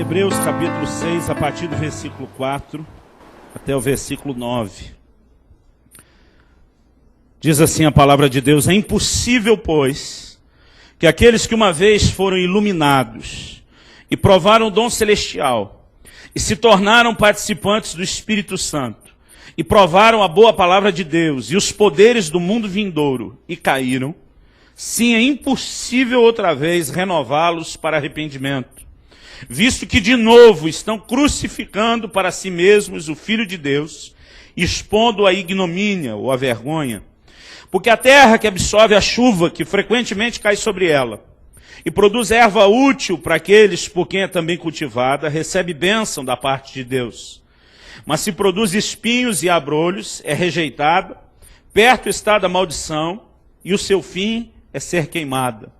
Hebreus capítulo 6, a partir do versículo 4 até o versículo 9. Diz assim a palavra de Deus: é impossível, pois, que aqueles que uma vez foram iluminados e provaram o dom celestial e se tornaram participantes do Espírito Santo e provaram a boa palavra de Deus e os poderes do mundo vindouro e caíram, sim, é impossível outra vez renová-los para arrependimento, visto que de novo estão crucificando para si mesmos o Filho de Deus, expondo a ignomínia ou a vergonha. Porque a terra que absorve a chuva que frequentemente cai sobre ela e produz erva útil para aqueles por quem é também cultivada, recebe bênção da parte de Deus. Mas se produz espinhos e abrolhos, é rejeitada, perto está da maldição, e o seu fim é ser queimada.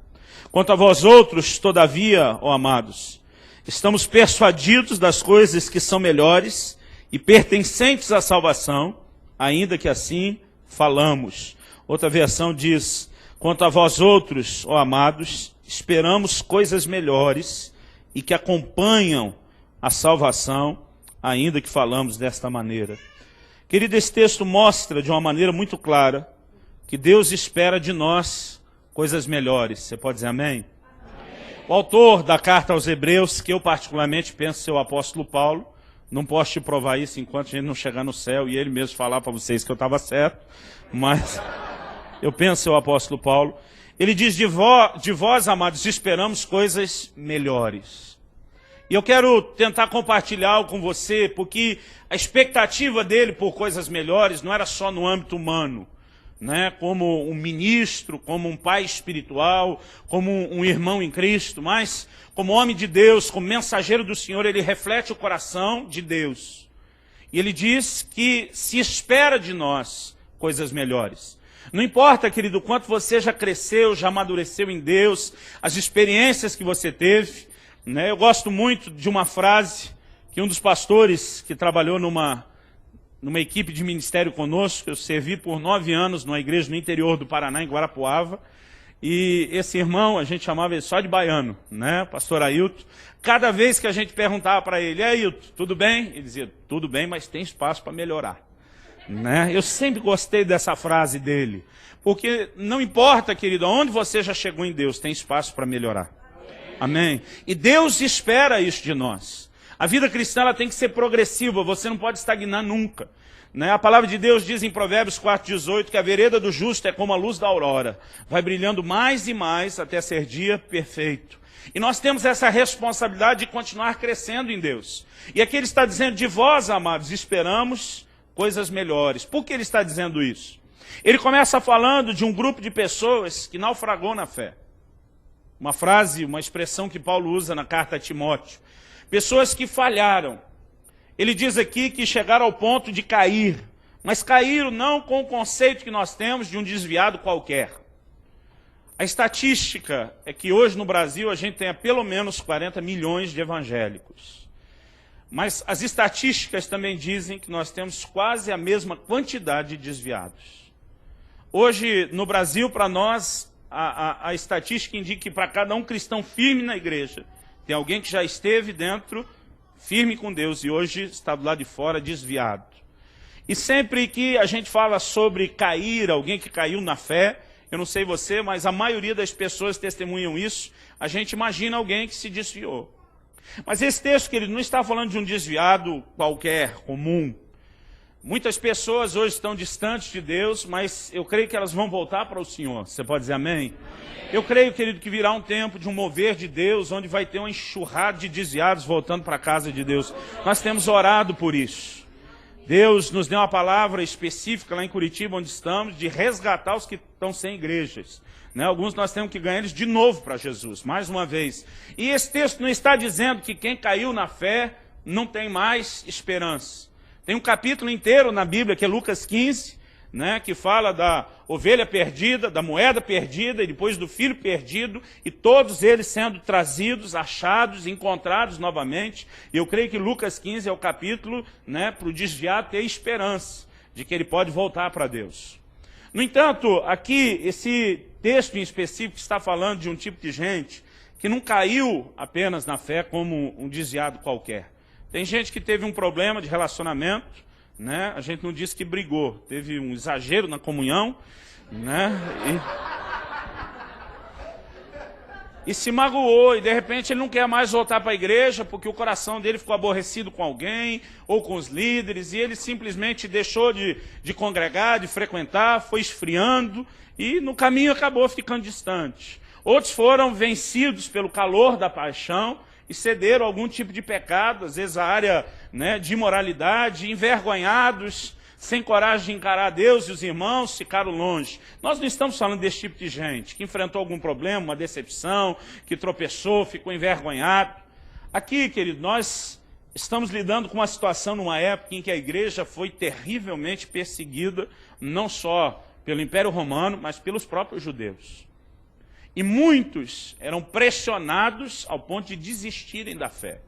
Quanto a vós outros, todavia, ó amados, estamos persuadidos das coisas que são melhores e pertencentes à salvação, ainda que assim falamos. Outra versão diz: quanto a vós outros, ó amados, esperamos coisas melhores e que acompanham a salvação, ainda que falamos desta maneira. Querido, esse texto mostra de uma maneira muito clara que Deus espera de nós coisas melhores. Você pode dizer amém? O autor da carta aos Hebreus, que eu particularmente penso ser o apóstolo Paulo, não posso te provar isso enquanto a gente não chegar no céu e ele mesmo falar para vocês que eu estava certo, mas eu penso ser o apóstolo Paulo. Ele diz: de vós, amados, esperamos coisas melhores. E eu quero tentar compartilhar algo com você, porque a expectativa dele por coisas melhores não era só no âmbito humano, né, como um ministro, como um pai espiritual, como um irmão em Cristo, mas como homem de Deus, como mensageiro do Senhor, ele reflete o coração de Deus. E ele diz que se espera de nós coisas melhores. Não importa, querido, quanto você já cresceu, já amadureceu em Deus, as experiências que você teve, né? Eu gosto muito de uma frase que um dos pastores que trabalhou numa equipe de ministério conosco, eu servi por 9 anos numa igreja no interior do Paraná, em Guarapuava, e esse irmão, a gente chamava ele só de baiano, né, pastor Ailton. Cada vez que a gente perguntava para ele: Ailton, tudo bem? Ele dizia: tudo bem, mas tem espaço para melhorar. Né? Eu sempre gostei dessa frase dele, porque não importa, querido, aonde você já chegou em Deus, tem espaço para melhorar. Amém? E Deus espera isso de nós. A vida cristã ela tem que ser progressiva, você não pode estagnar nunca. Né? A palavra de Deus diz em Provérbios 4,18 que a vereda do justo é como a luz da aurora, vai brilhando mais e mais até ser dia perfeito. E nós temos essa responsabilidade de continuar crescendo em Deus. E aqui ele está dizendo: de vós, amados, esperamos coisas melhores. Por que ele está dizendo isso? Ele começa falando de um grupo de pessoas que naufragou na fé. Uma frase, uma expressão que Paulo usa na carta a Timóteo. Pessoas que falharam. Ele diz aqui que chegaram ao ponto de cair, mas caíram não com o conceito que nós temos de um desviado qualquer. A estatística é que hoje no Brasil a gente tenha pelo menos 40 milhões de evangélicos. Mas as estatísticas também dizem que nós temos quase a mesma quantidade de desviados. Hoje no Brasil, para nós, a estatística indica que para cada um cristão firme na igreja, tem alguém que já esteve dentro, firme com Deus, e hoje está do lado de fora, desviado. E sempre que a gente fala sobre cair, alguém que caiu na fé, eu não sei você, mas a maioria das pessoas testemunham isso, a gente imagina alguém que se desviou. Mas esse texto, querido, não está falando de um desviado qualquer, comum. Muitas pessoas hoje estão distantes de Deus, mas eu creio que elas vão voltar para o Senhor. Você pode dizer amém? Eu creio, querido, que virá um tempo de um mover de Deus, onde vai ter uma enxurrada de desviados voltando para a casa de Deus. Nós temos orado por isso. Deus nos deu uma palavra específica lá em Curitiba, onde estamos, de resgatar os que estão sem igrejas. Né? Alguns nós temos que ganhar eles de novo para Jesus, mais uma vez. E esse texto não está dizendo que quem caiu na fé não tem mais esperança. Tem um capítulo inteiro na Bíblia, que é Lucas 15, né, que fala da ovelha perdida, da moeda perdida, e depois do filho perdido, e todos eles sendo trazidos, achados, encontrados novamente. E eu creio que Lucas 15 é o capítulo, né, para o desviado ter esperança de que ele pode voltar para Deus. No entanto, aqui, esse texto em específico está falando de um tipo de gente que não caiu apenas na fé como um desviado qualquer. Tem gente que teve um problema de relacionamento, né? A gente não disse que brigou, teve um exagero na comunhão, né? E se magoou, e de repente ele não quer mais voltar para a igreja, porque o coração dele ficou aborrecido com alguém, ou com os líderes, e ele simplesmente deixou de congregar, de frequentar, foi esfriando, e no caminho acabou ficando distante. Outros foram vencidos pelo calor da paixão, e cederam a algum tipo de pecado, às vezes a área, né, de imoralidade, envergonhados, sem coragem de encarar Deus e os irmãos, ficaram longe. Nós não estamos falando desse tipo de gente, que enfrentou algum problema, uma decepção, que tropeçou, ficou envergonhado. Aqui, querido, nós estamos lidando com uma situação numa época em que a igreja foi terrivelmente perseguida, não só pelo Império Romano, mas pelos próprios judeus. E muitos eram pressionados ao ponto de desistirem da fé.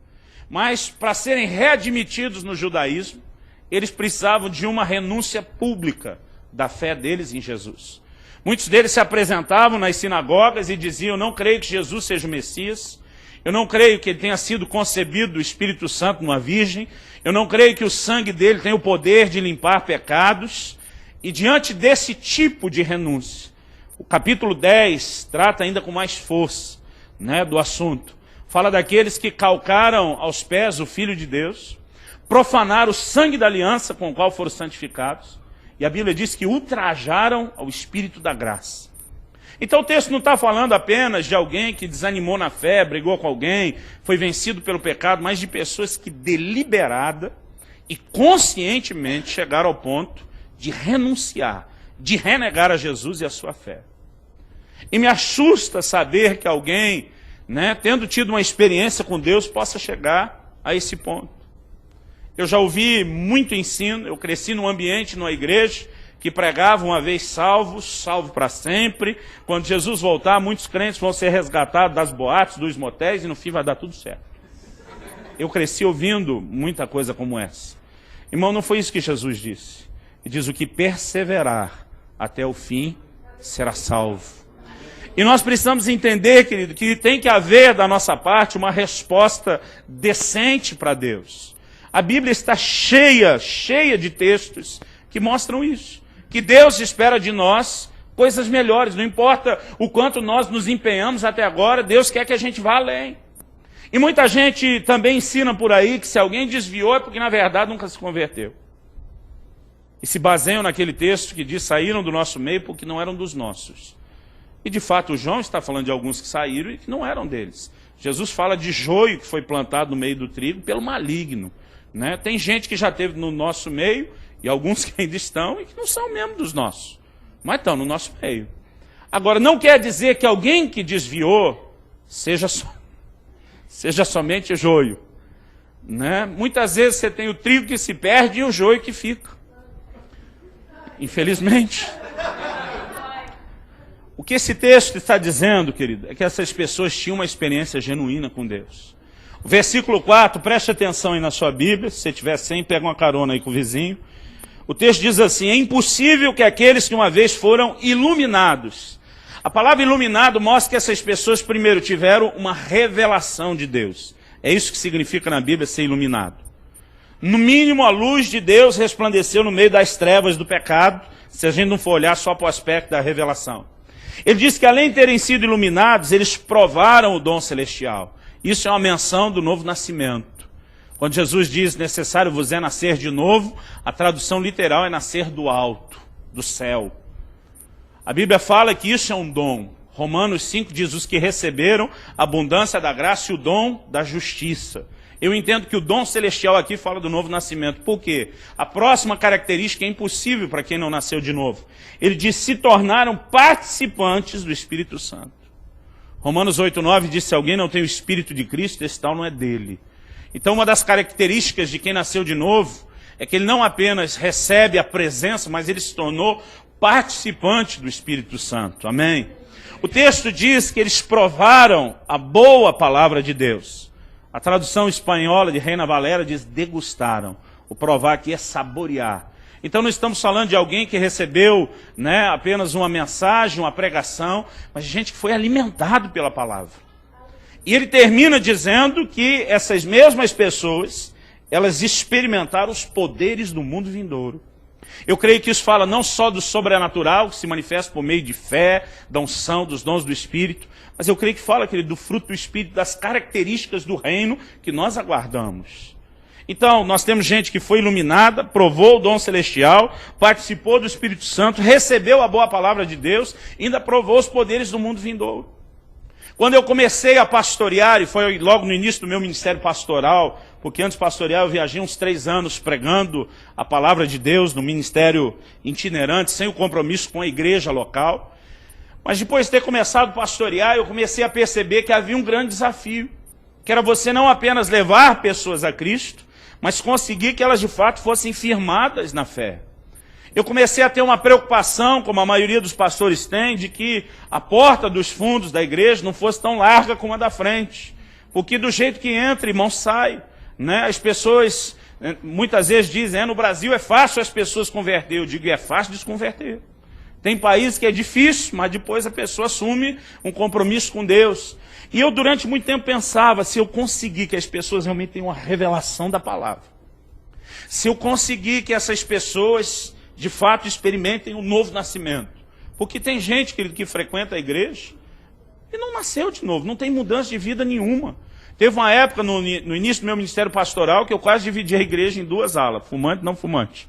Mas, para serem readmitidos no judaísmo, eles precisavam de uma renúncia pública da fé deles em Jesus. Muitos deles se apresentavam nas sinagogas e diziam: eu não creio que Jesus seja o Messias, eu não creio que ele tenha sido concebido do Espírito Santo numa virgem, eu não creio que o sangue dele tenha o poder de limpar pecados. E diante desse tipo de renúncia, o capítulo 10 trata ainda com mais força, né, do assunto. Fala daqueles que calcaram aos pés o Filho de Deus, profanaram o sangue da aliança com o qual foram santificados, e a Bíblia diz que ultrajaram ao Espírito da graça. Então o texto não está falando apenas de alguém que desanimou na fé, brigou com alguém, foi vencido pelo pecado, mas de pessoas que deliberada e conscientemente chegaram ao ponto de renunciar, de renegar a Jesus e a sua fé. E me assusta saber que alguém, né, tendo tido uma experiência com Deus, possa chegar a esse ponto. Eu já ouvi muito ensino, eu cresci num ambiente, numa igreja, que pregava uma vez salvo, salvo para sempre. Quando Jesus voltar, muitos crentes vão ser resgatados das boates, dos motéis, e no fim vai dar tudo certo. Eu cresci ouvindo muita coisa como essa. Irmão, não foi isso que Jesus disse. Ele diz: o que perseverar até o fim será salvo. E nós precisamos entender, querido, que tem que haver da nossa parte uma resposta decente para Deus. A Bíblia está cheia de textos que mostram isso. Que Deus espera de nós coisas melhores. Não importa o quanto nós nos empenhamos até agora, Deus quer que a gente vá além. E muita gente também ensina por aí que se alguém desviou é porque na verdade nunca se converteu. E se baseiam naquele texto que diz: saíram do nosso meio porque não eram dos nossos. E de fato o João está falando de alguns que saíram e que não eram deles. Jesus fala de joio que foi plantado no meio do trigo pelo maligno. Né? Tem gente que já esteve no nosso meio, e alguns que ainda estão, e que não são mesmo dos nossos, mas estão no nosso meio. Agora, não quer dizer que alguém que desviou seja somente joio. Né? Muitas vezes você tem o trigo que se perde e o joio que fica. Infelizmente. O que esse texto está dizendo, querido, é que essas pessoas tinham uma experiência genuína com Deus. O versículo 4, preste atenção aí na sua Bíblia, se você tiver sem, pega uma carona aí com o vizinho. O texto diz assim: é impossível que aqueles que uma vez foram iluminados. A palavra iluminado mostra que essas pessoas primeiro tiveram uma revelação de Deus. É isso que significa na Bíblia ser iluminado. No mínimo a luz de Deus resplandeceu no meio das trevas do pecado, se a gente não for olhar só para o aspecto da revelação. Ele diz que além de terem sido iluminados, eles provaram o dom celestial. Isso é uma menção do novo nascimento. Quando Jesus diz: necessário vos é nascer de novo, a tradução literal é nascer do alto, do céu. A Bíblia fala que isso é um dom. Romanos 5 diz: os que receberam a abundância da graça e o dom da justiça. Eu entendo que o dom celestial aqui fala do novo nascimento. Por quê? A próxima característica é impossível para quem não nasceu de novo. Ele diz: se tornaram participantes do Espírito Santo. Romanos 8,9 diz: se alguém não tem o Espírito de Cristo, esse tal não é dele. Então uma das características de quem nasceu de novo é que ele não apenas recebe a presença, mas ele se tornou participante do Espírito Santo. Amém? O texto diz que eles provaram a boa palavra de Deus. A tradução espanhola de Reina Valera diz: degustaram. O provar aqui é saborear. Então não estamos falando de alguém que recebeu, né, apenas uma mensagem, uma pregação, mas de gente que foi alimentado pela palavra. E ele termina dizendo que essas mesmas pessoas, elas experimentaram os poderes do mundo vindouro. Eu creio que isso fala não só do sobrenatural, que se manifesta por meio de fé, da unção, dos dons do Espírito, mas eu creio que fala, querido, do fruto do Espírito, das características do reino que nós aguardamos. Então, nós temos gente que foi iluminada, provou o dom celestial, participou do Espírito Santo, recebeu a boa palavra de Deus, e ainda provou os poderes do mundo vindouro. Quando eu comecei a pastorear, e foi logo no início do meu ministério pastoral, porque antes de pastorear eu viajei uns 3 anos pregando a palavra de Deus no ministério itinerante, sem o compromisso com a igreja local. Mas depois de ter começado a pastorear, eu comecei a perceber que havia um grande desafio, que era você não apenas levar pessoas a Cristo, mas conseguir que elas de fato fossem firmadas na fé. Eu comecei a ter uma preocupação, como a maioria dos pastores tem, de que a porta dos fundos da igreja não fosse tão larga como a da frente. Porque do jeito que entra, irmão, sai. Né? As pessoas muitas vezes dizem, no Brasil é fácil as pessoas converter. Eu digo, é fácil desconverter. Tem países que é difícil, mas depois a pessoa assume um compromisso com Deus. E eu durante muito tempo pensava, se eu conseguir que as pessoas realmente tenham uma revelação da palavra, se eu conseguir que essas pessoas de fato experimentem um novo nascimento. Porque tem gente, querido, que frequenta a igreja e não nasceu de novo, não tem mudança de vida nenhuma. Teve uma época no início do meu ministério pastoral que eu quase dividi a igreja em 2 alas, fumante e não fumante.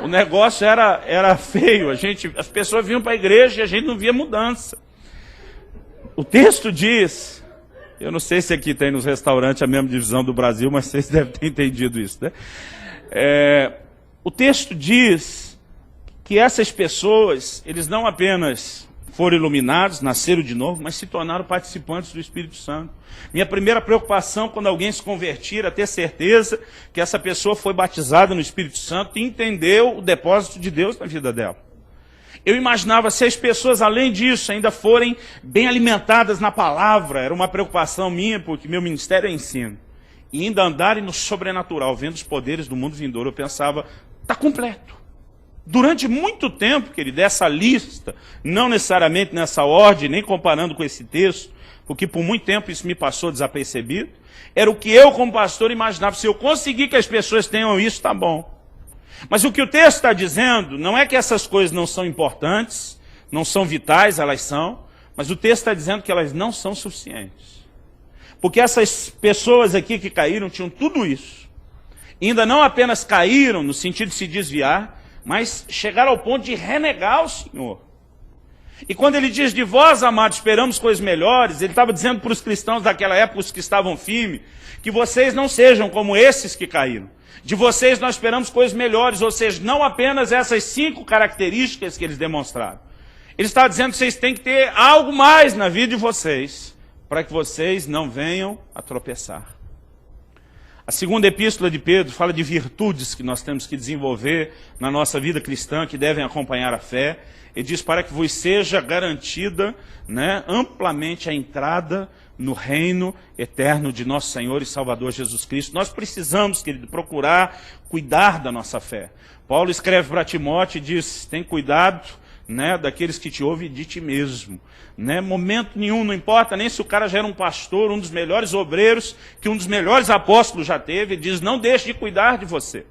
O negócio era feio, as pessoas vinham para a igreja e a gente não via mudança. O texto diz, eu não sei se aqui tem nos restaurantes a mesma divisão do Brasil, mas vocês devem ter entendido isso, né? O texto diz que essas pessoas, eles não apenas foram iluminados, nasceram de novo, mas se tornaram participantes do Espírito Santo. Minha primeira preocupação quando alguém se convertir era ter certeza que essa pessoa foi batizada no Espírito Santo e entendeu o depósito de Deus na vida dela. Eu imaginava se as pessoas, além disso, ainda forem bem alimentadas na palavra, era uma preocupação minha, porque meu ministério é ensino, e ainda andarem no sobrenatural, vendo os poderes do mundo vindouro, eu pensava, está completo. Durante muito tempo, querido, essa lista, não necessariamente nessa ordem, nem comparando com esse texto, porque por muito tempo isso me passou desapercebido, era o que eu, como pastor, imaginava. Se eu conseguir que as pessoas tenham isso, está bom. Mas o que o texto está dizendo, não é que essas coisas não são importantes, não são vitais, elas são, mas o texto está dizendo que elas não são suficientes. Porque essas pessoas aqui que caíram tinham tudo isso. E ainda não apenas caíram no sentido de se desviar, mas chegaram ao ponto de renegar o Senhor. E quando ele diz, de vós, amados, esperamos coisas melhores, ele estava dizendo para os cristãos daquela época, os que estavam firmes, que vocês não sejam como esses que caíram. De vocês nós esperamos coisas melhores, ou seja, não apenas essas 5 características que eles demonstraram. Ele está dizendo que vocês têm que ter algo mais na vida de vocês, para que vocês não venham a tropeçar. A segunda epístola de Pedro fala de virtudes que nós temos que desenvolver na nossa vida cristã, que devem acompanhar a fé. Ele diz para que vos seja garantida, amplamente a entrada no reino eterno de nosso Senhor e Salvador Jesus Cristo. Nós precisamos, querido, procurar cuidar da nossa fé. Paulo escreve para Timóteo e diz, tem cuidado daqueles que te ouvem de ti mesmo. Momento nenhum, não importa nem se o cara já era um pastor, um dos melhores obreiros, que um dos melhores apóstolos já teve, ele diz, não deixe de cuidar de você.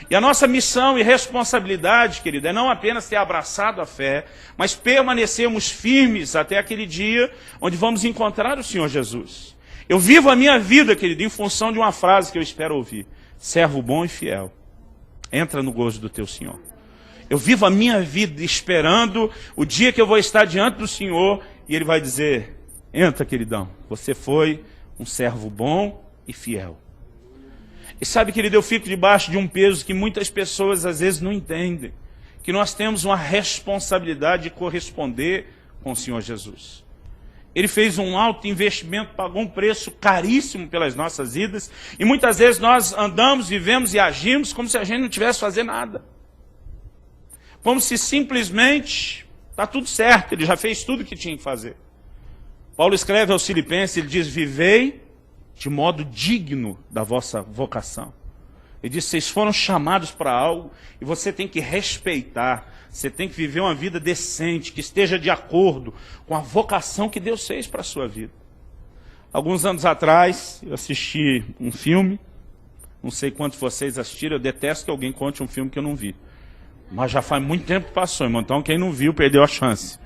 E a nossa missão e responsabilidade, querido, é não apenas ter abraçado a fé, mas permanecermos firmes até aquele dia onde vamos encontrar o Senhor Jesus. Eu vivo a minha vida, querido, em função de uma frase que eu espero ouvir. Servo bom e fiel, entra no gozo do teu Senhor. Eu vivo a minha vida esperando o dia que eu vou estar diante do Senhor e Ele vai dizer, entra, queridão, você foi um servo bom e fiel. E sabe, querido, eu fico debaixo de um peso que muitas pessoas às vezes não entendem, que nós temos uma responsabilidade de corresponder com o Senhor Jesus. Ele fez um alto investimento, pagou um preço caríssimo pelas nossas vidas, e muitas vezes nós andamos, vivemos e agimos como se a gente não tivesse a fazer nada. Como se simplesmente está tudo certo, ele já fez tudo o que tinha que fazer. Paulo escreve aos Filipenses, ele diz, vivei de modo digno da vossa vocação. Ele diz, vocês foram chamados para algo e você tem que respeitar, você tem que viver uma vida decente, que esteja de acordo com a vocação que Deus fez para a sua vida. Alguns anos atrás, eu assisti um filme, não sei quantos vocês assistiram, eu detesto que alguém conte um filme que eu não vi. Mas já faz muito tempo que passou, irmão, então quem não viu perdeu a chance.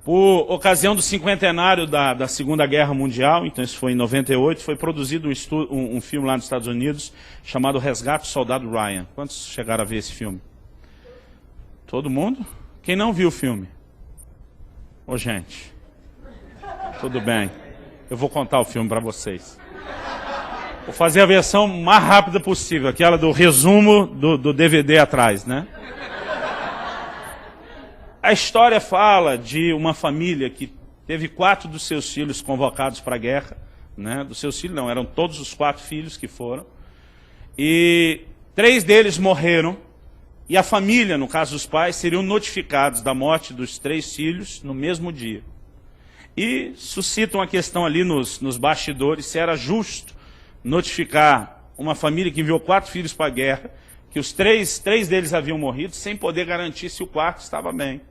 Por ocasião do cinquentenário da Segunda Guerra Mundial, então isso foi em 98, foi produzido um filme lá nos Estados Unidos chamado Resgate do Soldado Ryan. Quantos chegaram a ver esse filme? Todo mundo? Quem não viu o filme? Ô, gente, tudo bem. Eu vou contar o filme para vocês. Vou fazer a versão mais rápida possível, aquela do resumo do DVD atrás, né? A história fala de uma família que teve 4 dos seus filhos convocados para a guerra, né? Dos seus filhos não, eram todos os 4 filhos que foram. E 3 deles morreram, e a família, no caso dos pais, seriam notificados da morte dos 3 filhos no mesmo dia. E suscitam a questão ali nos bastidores se era justo notificar uma família que enviou 4 filhos para a guerra, que os 3 deles haviam morrido, sem poder garantir se o 4º estava bem.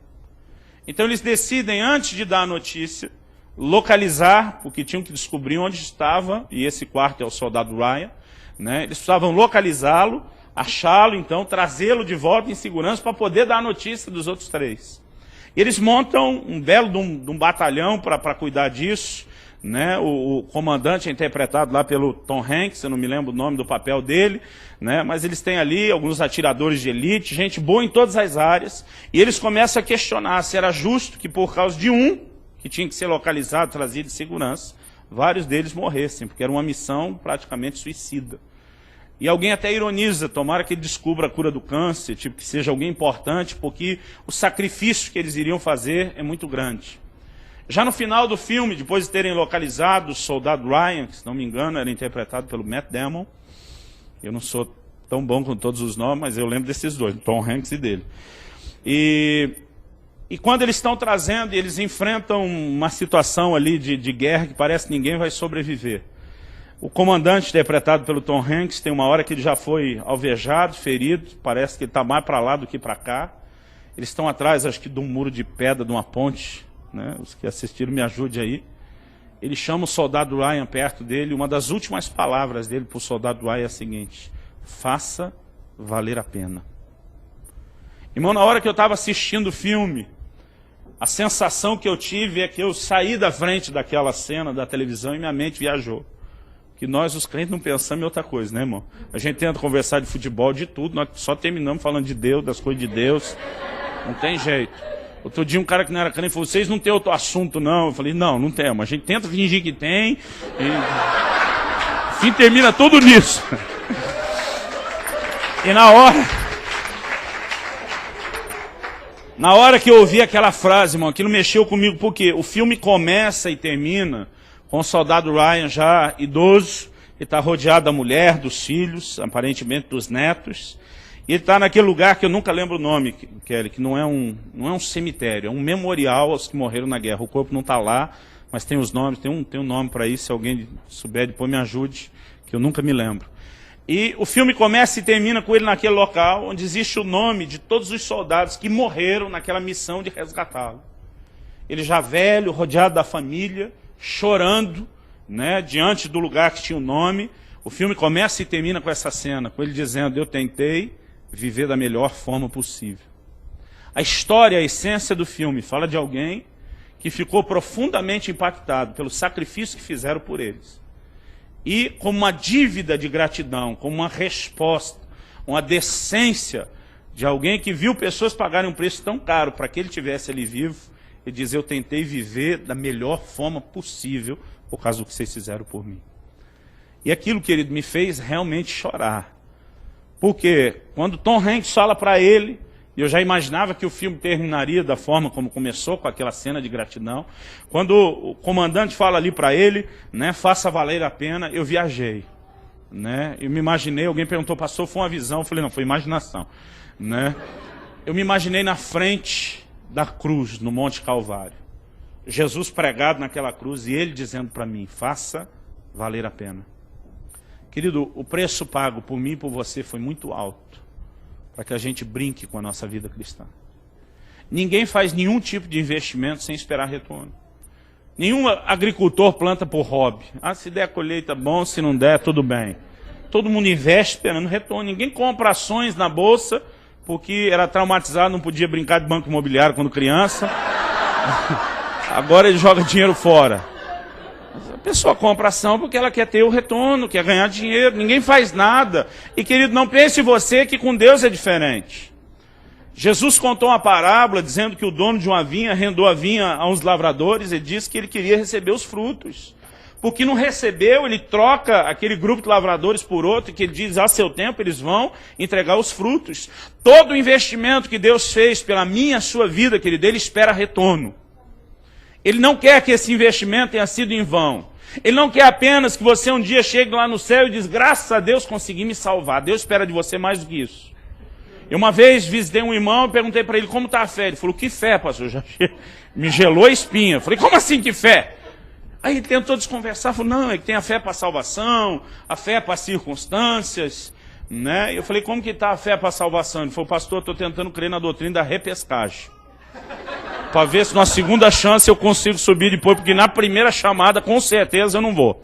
Então eles decidem, antes de dar a notícia, localizar, porque tinham que descobrir onde estava, e esse 4º é o soldado Ryan, né? Eles precisavam localizá-lo, achá-lo, então, trazê-lo de volta em segurança para poder dar a notícia dos outros 3. Eles montam um belo de um batalhão para cuidar disso, né? O comandante é interpretado lá pelo Tom Hanks, eu não me lembro o nome do papel dele, né? Mas eles têm ali alguns atiradores de elite, gente boa em todas as áreas, e eles começam a questionar se era justo que por causa de um, que tinha que ser localizado, trazido de segurança, vários deles morressem, porque era uma missão praticamente suicida. E alguém até ironiza, tomara que ele descubra a cura do câncer, tipo, que seja alguém importante, porque o sacrifício que eles iriam fazer é muito grande. Já no final do filme, depois de terem localizado o soldado Ryan, que se não me engano era interpretado pelo Matt Damon, eu não sou tão bom com todos os nomes, mas eu lembro desses dois, Tom Hanks e dele. E quando eles estão trazendo, eles enfrentam uma situação ali de guerra que parece que ninguém vai sobreviver. O comandante, interpretado pelo Tom Hanks, tem uma hora que ele já foi alvejado, ferido, parece que ele está mais para lá do que para cá. Eles estão atrás, acho que de um muro de pedra, de uma ponte, né? Os que assistiram me ajudem aí. Ele chama o soldado Ryan perto dele, uma das últimas palavras dele para o soldado Ryan é a seguinte: faça valer a pena. Irmão, na hora que eu estava assistindo o filme, a sensação que eu tive é que eu saí da frente daquela cena da televisão e minha mente viajou. Que nós, os crentes, não pensamos em outra coisa, né, irmão? A gente tenta conversar de futebol, de tudo, nós só terminamos falando de Deus, das coisas de Deus. Não tem jeito. Outro dia um cara que não era crente falou: vocês não têm outro assunto, não? Eu falei: não temos. A gente tenta fingir que tem e... Enfim, termina tudo nisso. E na hora que eu ouvi aquela frase, irmão, aquilo mexeu comigo, porque o filme começa e termina com o soldado Ryan já idoso, ele está rodeado da mulher, dos filhos, aparentemente dos netos, e ele está naquele lugar que eu nunca lembro o nome, Kelly, que não é um cemitério, é um memorial aos que morreram na guerra. O corpo não está lá, mas tem os nomes, tem um nome para isso, se alguém souber depois me ajude, que eu nunca me lembro. E o filme começa e termina com ele naquele local, onde existe o nome de todos os soldados que morreram naquela missão de resgatá-lo. Ele já velho, rodeado da família, chorando, né, diante do lugar que tinha o nome. O filme começa e termina com essa cena, com ele dizendo: eu tentei viver da melhor forma possível. A história, a essência do filme, fala de alguém que ficou profundamente impactado pelo sacrifício que fizeram por eles. E como uma dívida de gratidão, como uma resposta, uma decência de alguém que viu pessoas pagarem um preço tão caro para que ele estivesse ali vivo, ele diz: eu tentei viver da melhor forma possível por causa do que vocês fizeram por mim. E aquilo, querido, me fez realmente chorar. Porque quando Tom Hanks fala para ele, e eu já imaginava que o filme terminaria da forma como começou, com aquela cena de gratidão, quando o comandante fala ali para ele, né, faça valer a pena, eu viajei. Né? Eu me imaginei, alguém perguntou: pastor, foi uma visão? Eu falei: não, foi imaginação. Né? Eu me imaginei na frente da cruz, no Monte Calvário. Jesus pregado naquela cruz e ele dizendo para mim: faça valer a pena. Querido, o preço pago por mim e por você foi muito alto para que a gente brinque com a nossa vida cristã. Ninguém faz nenhum tipo de investimento sem esperar retorno. Nenhum agricultor planta por hobby. Ah, se der colheita, bom, se não der, tudo bem. Todo mundo investe esperando retorno. Ninguém compra ações na bolsa porque era traumatizado, não podia brincar de banco imobiliário quando criança. Agora ele joga dinheiro fora. A pessoa compra ação porque ela quer ter o retorno, quer ganhar dinheiro. Ninguém faz nada. E, querido, não pense você que com Deus é diferente. Jesus contou uma parábola dizendo que o dono de uma vinha arrendou a vinha a uns lavradores e disse que ele queria receber os frutos. Porque não recebeu, ele troca aquele grupo de lavradores por outro, que ele diz, a seu tempo eles vão entregar os frutos. Todo o investimento que Deus fez pela minha, a sua vida, querido, ele espera retorno. Ele não quer que esse investimento tenha sido em vão. Ele não quer apenas que você um dia chegue lá no céu e diz, graças a Deus consegui me salvar. Deus espera de você mais do que isso. Eu uma vez visitei um irmão e perguntei para ele como está a fé. Ele falou, que fé, pastor? Já me gelou a espinha. Eu falei, como assim que fé? Aí ele tentou desconversar, falou, não, é que tem a fé para a salvação, a fé para as circunstâncias, né? Eu falei, como que está a fé para a salvação? Ele falou, pastor, estou tentando crer na doutrina da repescagem. Para ver se na segunda chance eu consigo subir depois, porque na primeira chamada, com certeza, eu não vou.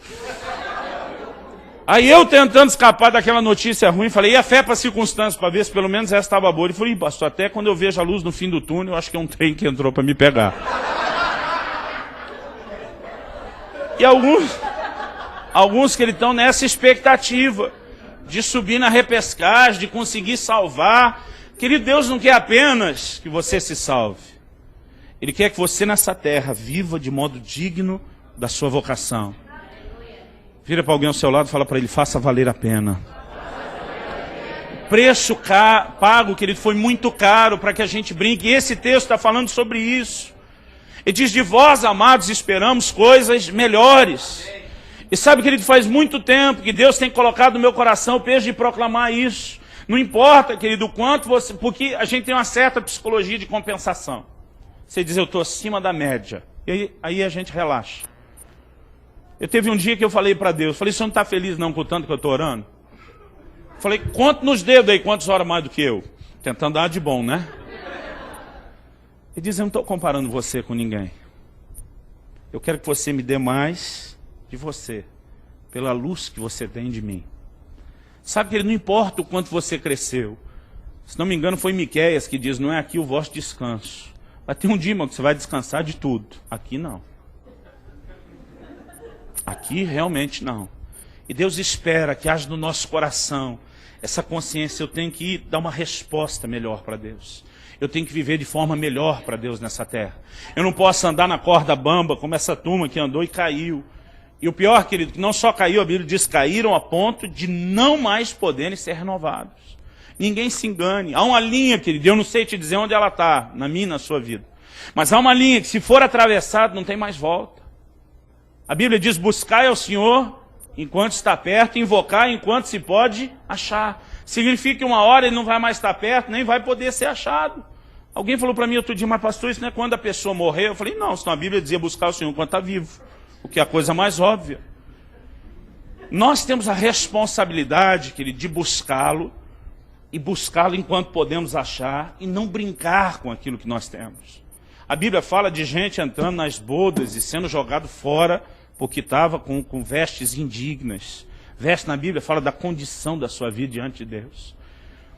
Aí eu tentando escapar daquela notícia ruim, falei, e a fé para as circunstâncias, para ver se pelo menos essa estava boa. Ele falou, pastor, até quando eu vejo a luz no fim do túnel, eu acho que é um trem que entrou para me pegar. E alguns que estão nessa expectativa de subir na repescagem, de conseguir salvar. Querido, Deus não quer apenas que você se salve. Ele quer que você nessa terra viva de modo digno da sua vocação. Vira para alguém ao seu lado e fala para ele, faça valer a pena. O preço pago, querido, foi muito caro para que a gente brinque. E esse texto está falando sobre isso. Ele diz, de vós, amados, esperamos coisas melhores. E sabe, querido, faz muito tempo que Deus tem colocado no meu coração o peso de proclamar isso. Não importa, querido, o quanto você... Porque a gente tem uma certa psicologia de compensação. Você diz, eu estou acima da média. E aí a gente relaxa. Eu teve um dia que eu falei para Deus, falei, você não está feliz não com o tanto que eu estou orando? Falei, conta nos dedos aí quantas horas mais do que eu. Tentando dar de bom, né? Ele diz, eu não estou comparando você com ninguém. Eu quero que você me dê mais de você, pela luz que você tem de mim. Sabe que ele não importa o quanto você cresceu. Se não me engano, foi Miqueias que diz, não é aqui o vosso descanso. Vai ter um dia, irmão, que você vai descansar de tudo. Aqui não. Aqui realmente não. E Deus espera que haja no nosso coração essa consciência, eu tenho que dar uma resposta melhor para Deus. Eu tenho que viver de forma melhor para Deus nessa terra. Eu não posso andar na corda bamba como essa turma que andou e caiu. E o pior, querido, que não só caiu, a Bíblia diz, caíram a ponto de não mais poderem ser renovados. Ninguém se engane. Há uma linha, querido, eu não sei te dizer onde ela está, na minha e na sua vida. Mas há uma linha que se for atravessada não tem mais volta. A Bíblia diz, buscai ao Senhor enquanto está perto, invocar enquanto se pode achar. Significa que uma hora ele não vai mais estar perto, nem vai poder ser achado. Alguém falou para mim outro dia, mas pastor, isso não é quando a pessoa morrer? Eu falei, não, senão a Bíblia dizia buscar o Senhor enquanto está vivo. O que é a coisa mais óbvia. Nós temos a responsabilidade, querido, de buscá-lo, e buscá-lo enquanto podemos achar, e não brincar com aquilo que nós temos. A Bíblia fala de gente entrando nas bodas e sendo jogado fora, porque estava com vestes indignas. Veste na Bíblia fala da condição da sua vida diante de Deus.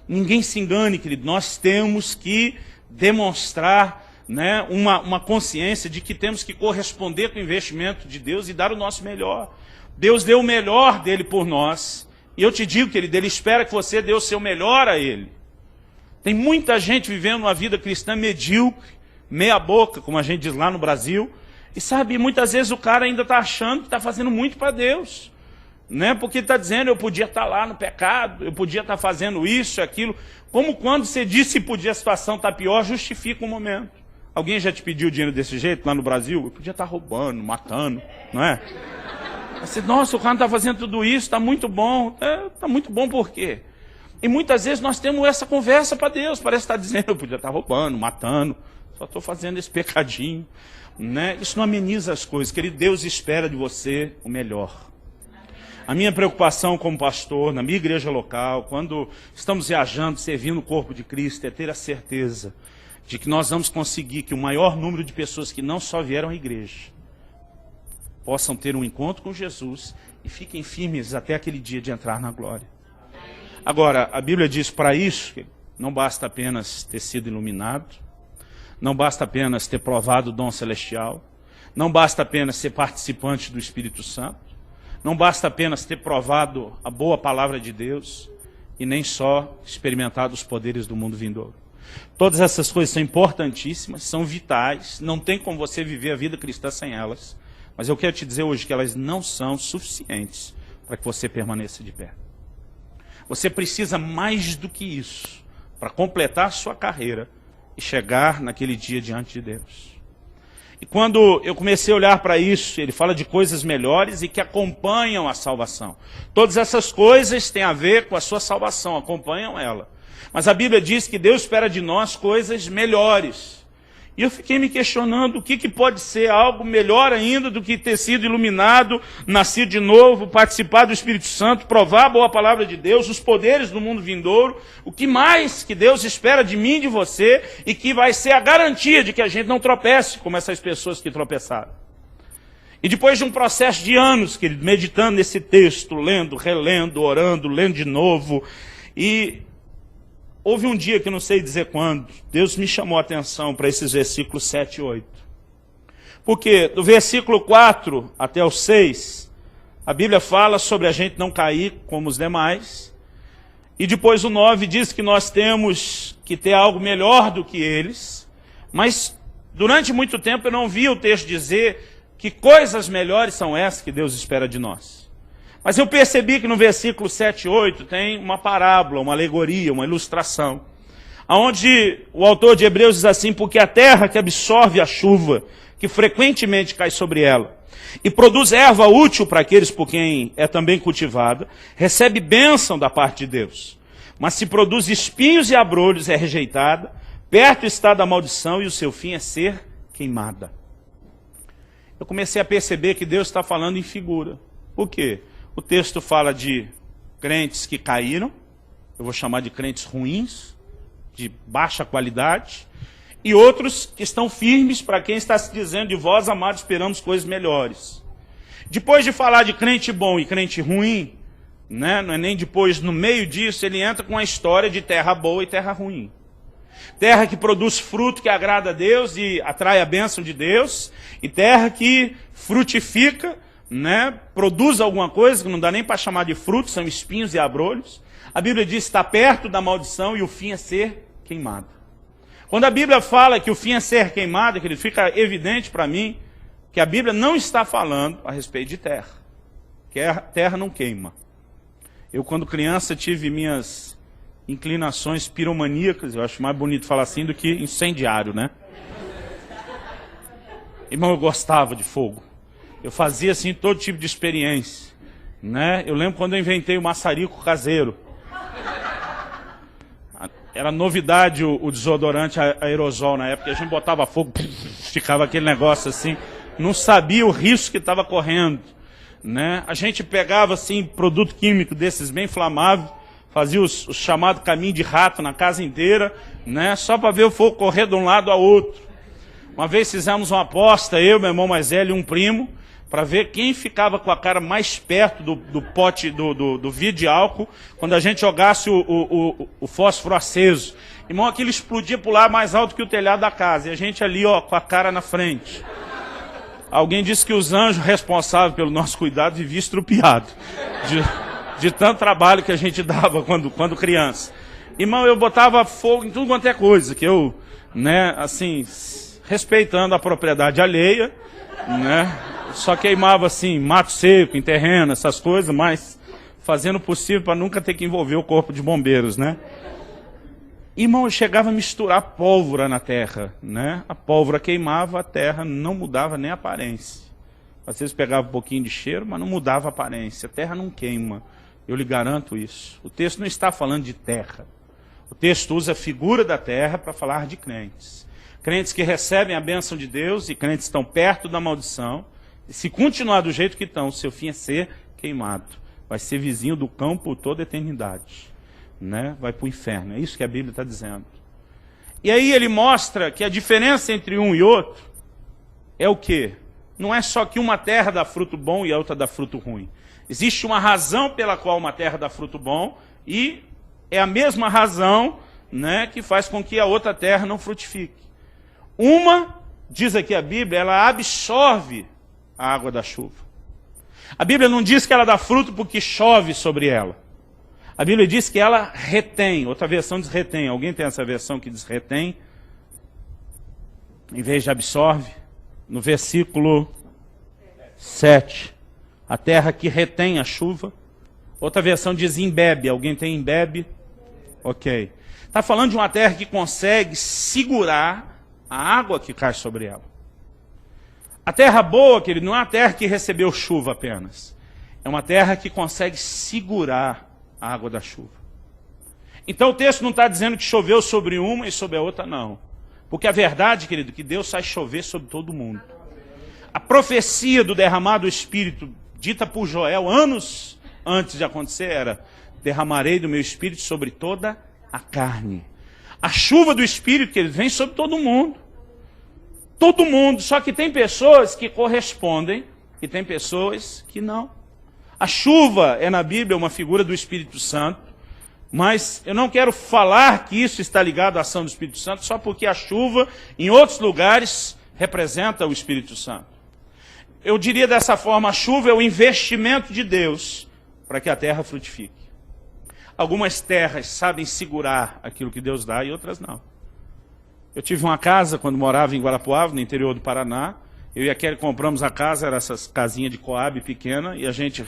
Ninguém se engane, querido, nós temos que demonstrar, né, uma consciência de que temos que corresponder com o investimento de Deus e dar o nosso melhor. Deus deu o melhor dele por nós. E eu te digo, querido, ele espera que você dê o seu melhor a ele. Tem muita gente vivendo uma vida cristã medíocre, meia boca, como a gente diz lá no Brasil. E sabe, muitas vezes o cara ainda está achando que está fazendo muito para Deus. Né? Porque está dizendo, eu podia estar lá no pecado, eu podia estar fazendo isso, aquilo. Como quando você disse que podia a situação estar pior, justifica um momento. Alguém já te pediu dinheiro desse jeito lá no Brasil? Eu podia estar roubando, matando, não é? Você, nossa, o cara não está fazendo tudo isso, está muito bom. Está muito bom por quê? E muitas vezes nós temos essa conversa para Deus, parece estar dizendo, eu podia estar roubando, matando, só estou fazendo esse pecadinho. Né? Isso não ameniza as coisas, querido, Deus espera de você o melhor. A minha preocupação como pastor, na minha igreja local, quando estamos viajando, servindo o corpo de Cristo, é ter a certeza de que nós vamos conseguir que o maior número de pessoas que não só vieram à igreja, possam ter um encontro com Jesus e fiquem firmes até aquele dia de entrar na glória. Agora, a Bíblia diz para isso que não basta apenas ter sido iluminado, não basta apenas ter provado o dom celestial, não basta apenas ser participante do Espírito Santo, não basta apenas ter provado a boa palavra de Deus e nem só experimentado os poderes do mundo vindouro. Todas essas coisas são importantíssimas, são vitais, não tem como você viver a vida cristã sem elas, mas eu quero te dizer hoje que elas não são suficientes para que você permaneça de pé. Você precisa mais do que isso para completar sua carreira e chegar naquele dia diante de Deus. E quando eu comecei a olhar para isso, ele fala de coisas melhores e que acompanham a salvação. Todas essas coisas têm a ver com a sua salvação, acompanham ela. Mas a Bíblia diz que Deus espera de nós coisas melhores. E eu fiquei me questionando o que pode ser algo melhor ainda do que ter sido iluminado, nascido de novo, participar do Espírito Santo, provar a boa palavra de Deus, os poderes do mundo vindouro. O que mais que Deus espera de mim e de você e que vai ser a garantia de que a gente não tropece como essas pessoas que tropeçaram. E depois de um processo de anos, querido, meditando nesse texto, lendo, relendo, orando, lendo de novo, e houve um dia que eu não sei dizer quando, Deus me chamou a atenção para esses versículos 7 e 8. Porque do versículo 4 até o 6, a Bíblia fala sobre a gente não cair como os demais. E depois o 9 diz que nós temos que ter algo melhor do que eles. Mas durante muito tempo eu não vi o texto dizer que coisas melhores são essas que Deus espera de nós. Mas eu percebi que no versículo 7 e 8 tem uma parábola, uma alegoria, uma ilustração, onde o autor de Hebreus diz assim: porque a terra que absorve a chuva, que frequentemente cai sobre ela, e produz erva útil para aqueles por quem é também cultivada, recebe bênção da parte de Deus. Mas se produz espinhos e abrolhos, é rejeitada, perto está da maldição e o seu fim é ser queimada. Eu comecei a perceber que Deus está falando em figura. Por quê? O texto fala de crentes que caíram, eu vou chamar de crentes ruins, de baixa qualidade, e outros que estão firmes para quem está se dizendo: de vós, amados, esperamos coisas melhores. Depois de falar de crente bom e crente ruim, né, não é nem depois, no meio disso, ele entra com a história de terra boa e terra ruim. Terra que produz fruto que agrada a Deus e atrai a bênção de Deus, e terra que frutifica, né, produz alguma coisa que não dá nem para chamar de fruto, são espinhos e abrolhos. A Bíblia diz que está perto da maldição e o fim é ser queimado. Quando a Bíblia fala que o fim é ser queimado, que ele fica evidente para mim que a Bíblia não está falando a respeito de terra, que a terra não queima. Eu, quando criança, tive minhas inclinações piromaníacas, eu acho mais bonito falar assim do que incendiário, né? Irmão, eu gostava de fogo. Eu fazia assim todo tipo de experiência, né? Eu lembro quando eu inventei o maçarico caseiro. Era novidade o desodorante aerosol na época. A gente botava fogo, ficava aquele negócio assim. Não sabia o risco que estava correndo, né? A gente pegava assim produto químico desses bem inflamável, fazia o chamado caminho de rato na casa inteira, né? Só para ver o fogo correr de um lado ao outro. Uma vez fizemos uma aposta, eu, meu irmão mais velho e um primo, para ver quem ficava com a cara mais perto do pote, do vidro de álcool, quando a gente jogasse o fósforo aceso. Irmão, aquilo explodia por lá mais alto que o telhado da casa, e a gente ali, ó, com a cara na frente. Alguém disse que os anjos responsáveis pelo nosso cuidado viviam estrupiados, de tanto trabalho que a gente dava quando criança. Irmão, eu botava fogo em tudo quanto é coisa, que eu, né, assim, respeitando a propriedade alheia, né, só queimava assim, mato seco, em terreno, essas coisas, mas fazendo o possível para nunca ter que envolver o corpo de bombeiros, né. Irmão, eu chegava a misturar pólvora na terra, né, a pólvora queimava, a terra não mudava nem a aparência. Às vezes pegava um pouquinho de cheiro, mas não mudava a aparência, a terra não queima, eu lhe garanto isso. O texto não está falando de terra, o texto usa a figura da terra para falar de crentes. Crentes que recebem a bênção de Deus e crentes que estão perto da maldição. E se continuar do jeito que estão, seu fim é ser queimado. Vai ser vizinho do cão por toda a eternidade, né? Vai para o inferno. É isso que a Bíblia está dizendo. E aí ele mostra que a diferença entre um e outro é o quê? não é só que uma terra dá fruto bom e a outra dá fruto ruim. Existe uma razão pela qual uma terra dá fruto bom e é a mesma razão, né, que faz com que a outra terra não frutifique. Uma, diz aqui a Bíblia, ela absorve a água da chuva. A Bíblia não diz que ela dá fruto porque chove sobre ela. A Bíblia diz que ela retém. Outra versão diz retém. Alguém tem essa versão que diz retém? Em vez de absorve. No versículo 7. A terra que retém a chuva. Outra versão diz embebe. Alguém tem embebe? Ok. Está falando de uma terra que consegue segurar a água que cai sobre ela. A terra boa, querido, não é uma terra que recebeu chuva apenas. É uma terra que consegue segurar a água da chuva. Então o texto não está dizendo que choveu sobre uma e sobre a outra, não. Porque a verdade, querido, é que Deus faz chover sobre todo mundo. A profecia do derramar do Espírito, dita por Joel anos antes de acontecer, era: derramarei do meu Espírito sobre toda a carne. A chuva do Espírito, querido, vem sobre todo mundo. Todo mundo, só que tem pessoas que correspondem e tem pessoas que não. A chuva é na Bíblia uma figura do Espírito Santo, mas eu não quero falar que isso está ligado à ação do Espírito Santo só porque a chuva em outros lugares representa o Espírito Santo. Eu diria dessa forma, a chuva é o investimento de Deus para que a terra frutifique. Algumas terras sabem segurar aquilo que Deus dá e outras não. Eu tive uma casa quando morava em Guarapuava, no interior do Paraná. Eu e a Kelly compramos a casa, era essas casinhas de coab pequena, e a gente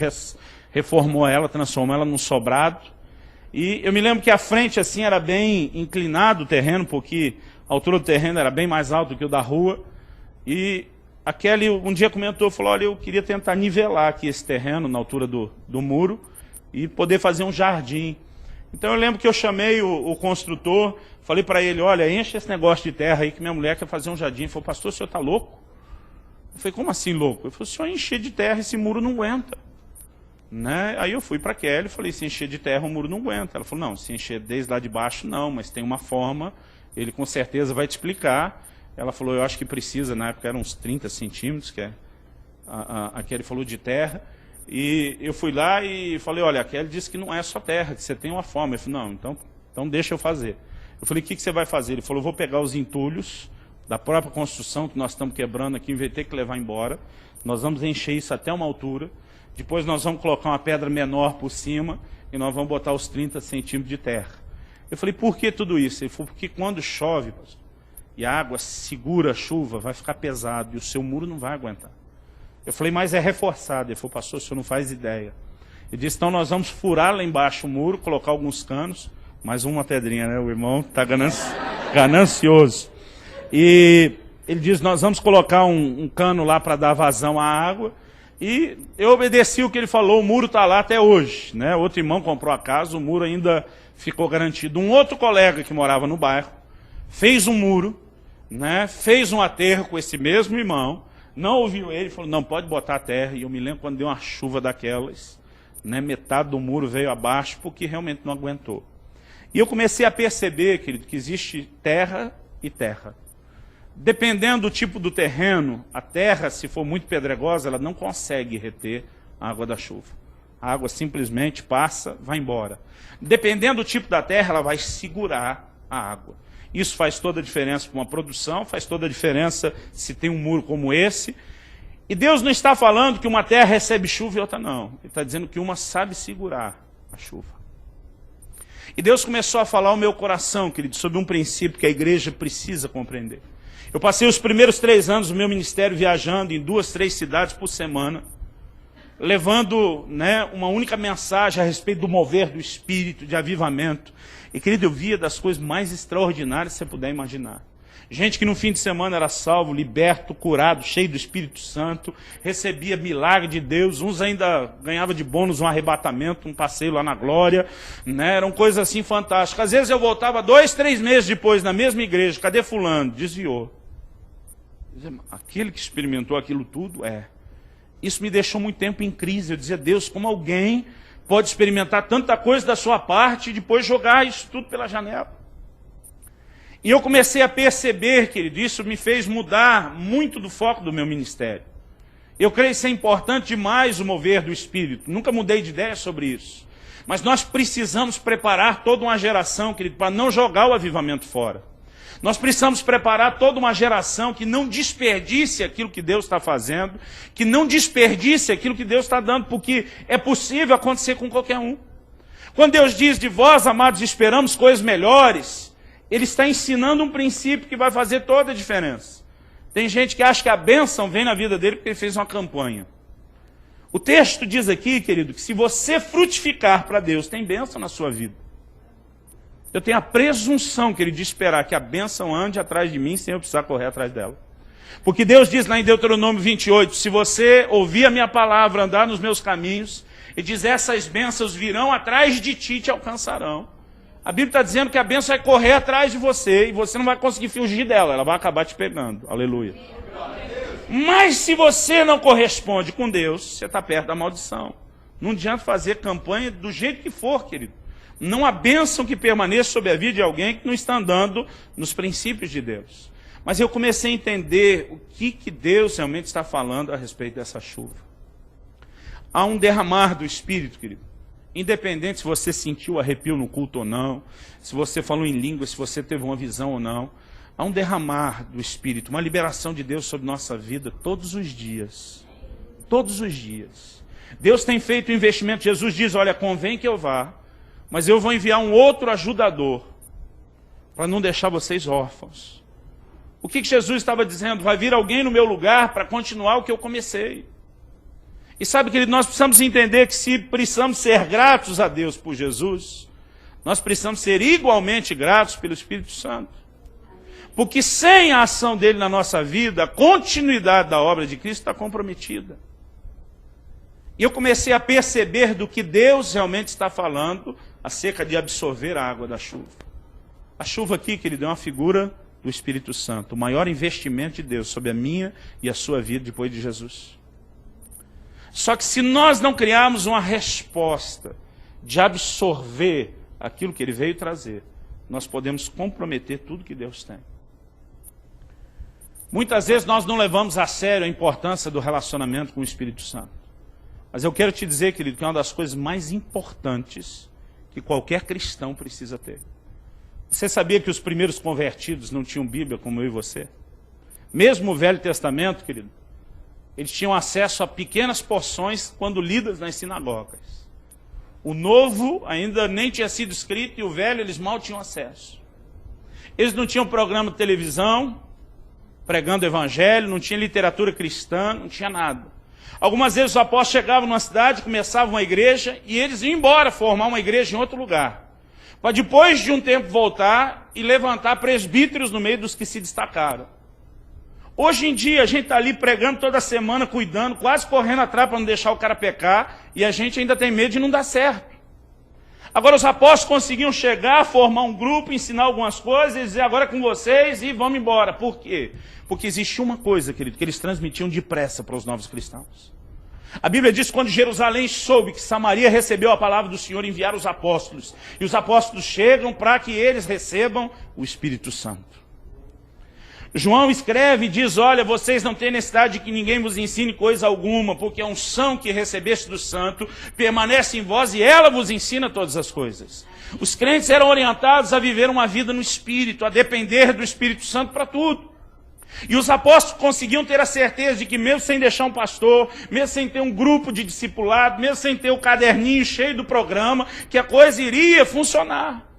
reformou ela, transformou ela num sobrado. E eu me lembro que a frente assim era bem inclinado o terreno, porque a altura do terreno era bem mais alta do que o da rua. E a Kelly um dia comentou, falou: olha, eu queria tentar nivelar aqui esse terreno na altura do muro e poder fazer um jardim. Então eu lembro que eu chamei o construtor, falei para ele: olha, enche esse negócio de terra aí que minha mulher quer fazer um jardim. Ele falou: pastor, o senhor está louco? Eu falei: como assim louco? Ele falou: se o senhor encher de terra, esse muro não aguenta. Né? Aí eu fui para a Kelly e falei: se encher de terra, o muro não aguenta. Ela falou: não, se encher desde lá de baixo, não, mas tem uma forma, ele com certeza vai te explicar. Ela falou: eu acho que precisa, na época eram uns 30 centímetros, que a Kelly falou de terra. E eu fui lá e falei: olha, a Kelly disse que não é só terra, que você tem uma forma. Ele falou: não, então deixa eu fazer. Eu falei: o que você vai fazer? Ele falou: eu vou pegar os entulhos da própria construção que nós estamos quebrando aqui, em vez de ter que levar embora, nós vamos encher isso até uma altura, depois nós vamos colocar uma pedra menor por cima e nós vamos botar os 30 centímetros de terra. Eu falei: por que tudo isso? Ele falou: porque quando chove, pastor, e a água segura a chuva, vai ficar pesado e o seu muro não vai aguentar. Eu falei: mas é reforçado. Ele falou: pastor, o senhor não faz ideia. Ele disse: então nós vamos furar lá embaixo o muro, colocar alguns canos, mais uma pedrinha, né? O irmão está ganancioso. E ele diz: nós vamos colocar um cano lá para dar vazão à água. E eu obedeci o que ele falou, o muro está lá até hoje. Né? Outro irmão comprou a casa, o muro ainda ficou garantido. Um outro colega que morava no bairro fez um muro, né? Fez um aterro com esse mesmo irmão, não ouviu ele, falou: não, pode botar a terra. E eu me lembro quando deu uma chuva daquelas, né? Metade do muro veio abaixo porque realmente não aguentou. E eu comecei a perceber, querido, que existe terra e terra. Dependendo do tipo do terreno, a terra, se for muito pedregosa, ela não consegue reter a água da chuva. A água simplesmente passa, vai embora. Dependendo do tipo da terra, ela vai segurar a água. Isso faz toda a diferença para uma produção, faz toda a diferença se tem um muro como esse. E Deus não está falando que uma terra recebe chuva e outra não. Ele está dizendo que uma sabe segurar a chuva. E Deus começou a falar ao meu coração, querido, sobre um princípio que a igreja precisa compreender. Eu passei os primeiros 3 anos do meu ministério viajando em 2, 3 cidades por semana, levando, né, uma única mensagem a respeito do mover do Espírito, de avivamento. E, querido, eu via das coisas mais extraordinárias que você puder imaginar. Gente que no fim de semana era salvo, liberto, curado, cheio do Espírito Santo, recebia milagre de Deus, uns ainda ganhavam de bônus um arrebatamento, um passeio lá na glória, né? Eram coisas assim fantásticas. Às vezes eu voltava 2, 3 meses depois na mesma igreja: cadê fulano? Desviou. Aquele que experimentou aquilo tudo, Isso me deixou muito tempo em crise. Eu dizia: Deus, como alguém pode experimentar tanta coisa da sua parte e depois jogar isso tudo pela janela? E eu comecei a perceber, querido, isso me fez mudar muito do foco do meu ministério. Eu creio ser importante demais o mover do Espírito. Nunca mudei de ideia sobre isso. Mas nós precisamos preparar toda uma geração, querido, para não jogar o avivamento fora. Nós precisamos preparar toda uma geração que não desperdice aquilo que Deus está fazendo, que não desperdice aquilo que Deus está dando, porque é possível acontecer com qualquer um. Quando Deus diz de vós, amados, esperamos coisas melhores, Ele está ensinando um princípio que vai fazer toda a diferença. Tem gente que acha que a bênção vem na vida dele porque ele fez uma campanha. O texto diz aqui, querido, que se você frutificar para Deus, tem bênção na sua vida. Eu tenho a presunção, querido, de esperar que a bênção ande atrás de mim sem eu precisar correr atrás dela. Porque Deus diz lá em Deuteronômio 28, se você ouvir a minha palavra, andar nos meus caminhos, e diz, essas bênçãos virão atrás de ti e te alcançarão. A Bíblia está dizendo que a bênção vai correr atrás de você e você não vai conseguir fugir dela, ela vai acabar te pegando. Aleluia. Mas se você não corresponde com Deus, você está perto da maldição. Não adianta fazer campanha do jeito que for, querido. Não há bênção que permaneça sobre a vida de alguém que não está andando nos princípios de Deus. Mas eu comecei a entender o que Deus realmente está falando a respeito dessa chuva. Há um derramar do Espírito, querido. Independente se você sentiu arrepio no culto ou não, se você falou em língua, se você teve uma visão ou não, há um derramar do Espírito, uma liberação de Deus sobre nossa vida todos os dias. Todos os dias. Deus tem feito um investimento. Jesus diz, olha, convém que eu vá, mas eu vou enviar um outro ajudador para não deixar vocês órfãos. O que Jesus estava dizendo? Vai vir alguém no meu lugar para continuar o que eu comecei. E sabe, querido, nós precisamos entender que se precisamos ser gratos a Deus por Jesus, nós precisamos ser igualmente gratos pelo Espírito Santo. Porque sem a ação dele na nossa vida, a continuidade da obra de Cristo está comprometida. E eu comecei a perceber do que Deus realmente está falando acerca de absorver a água da chuva. A chuva aqui, querido, é uma figura do Espírito Santo, o maior investimento de Deus sobre a minha e a sua vida depois de Jesus. Só que se nós não criarmos uma resposta de absorver aquilo que Ele veio trazer, nós podemos comprometer tudo que Deus tem. Muitas vezes nós não levamos a sério a importância do relacionamento com o Espírito Santo. Mas eu quero te dizer, querido, que é uma das coisas mais importantes que qualquer cristão precisa ter. Você sabia que os primeiros convertidos não tinham Bíblia como eu e você? Mesmo o Velho Testamento, querido, eles tinham acesso a pequenas porções quando lidas nas sinagogas. O Novo ainda nem tinha sido escrito e o Velho eles mal tinham acesso. Eles não tinham programa de televisão, pregando o Evangelho, não tinha literatura cristã, não tinha nada. Algumas vezes os apóstolos chegavam numa cidade, começavam uma igreja e eles iam embora formar uma igreja em outro lugar. Para depois de um tempo voltar e levantar presbíteros no meio dos que se destacaram. Hoje em dia a gente está ali pregando toda semana, cuidando, quase correndo atrás para não deixar o cara pecar, e a gente ainda tem medo de não dar certo. Agora os apóstolos conseguiam chegar, formar um grupo, ensinar algumas coisas, e dizer agora é com vocês e vamos embora. Por quê? Porque existe uma coisa, querido, que eles transmitiam depressa para os novos cristãos. A Bíblia diz que quando Jerusalém soube que Samaria recebeu a palavra do Senhor, enviaram os apóstolos. E os apóstolos chegam para que eles recebam o Espírito Santo. João escreve e diz, olha, vocês não têm necessidade de que ninguém vos ensine coisa alguma, porque a unção que recebeste do Santo permanece em vós e ela vos ensina todas as coisas. Os crentes eram orientados a viver uma vida no Espírito, a depender do Espírito Santo para tudo. E os apóstolos conseguiam ter a certeza de que mesmo sem deixar um pastor, mesmo sem ter um grupo de discipulado, mesmo sem ter o caderninho cheio do programa, que a coisa iria funcionar.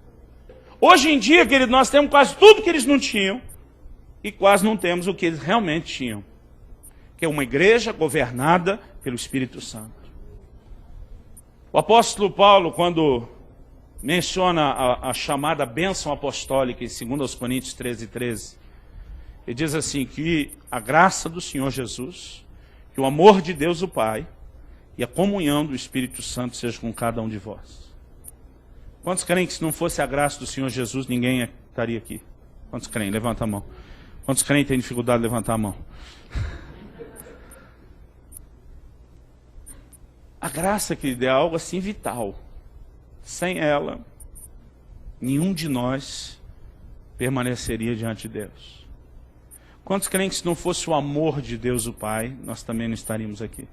Hoje em dia, querido, nós temos quase tudo que eles não tinham e quase não temos o que eles realmente tinham, que é uma igreja governada pelo Espírito Santo. O apóstolo Paulo, quando menciona a chamada bênção apostólica em 2 Coríntios 13:13, ele diz assim, que a graça do Senhor Jesus, que o amor de Deus o Pai e a comunhão do Espírito Santo seja com cada um de vós. Quantos creem que se não fosse a graça do Senhor Jesus, ninguém estaria aqui? Quantos creem? Levanta a mão. Quantos creem que têm dificuldade de levantar a mão? A graça, querido, é algo assim vital. Sem ela, nenhum de nós permaneceria diante de Deus. Quantos creem que se não fosse o amor de Deus o Pai, nós também não estaríamos aqui?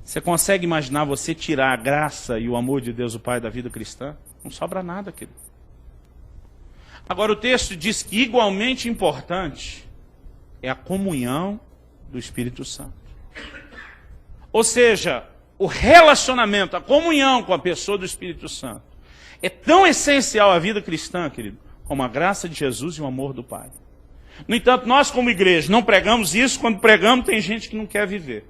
Você consegue imaginar você tirar a graça e o amor de Deus o Pai da vida cristã? Não sobra nada, querido. Agora o texto diz que igualmente importante é a comunhão do Espírito Santo. Ou seja, o relacionamento, a comunhão com a pessoa do Espírito Santo é tão essencial à vida cristã, querido, como a graça de Jesus e o amor do Pai. No entanto, nós como igreja não pregamos isso. Quando pregamos, tem gente que não quer viver.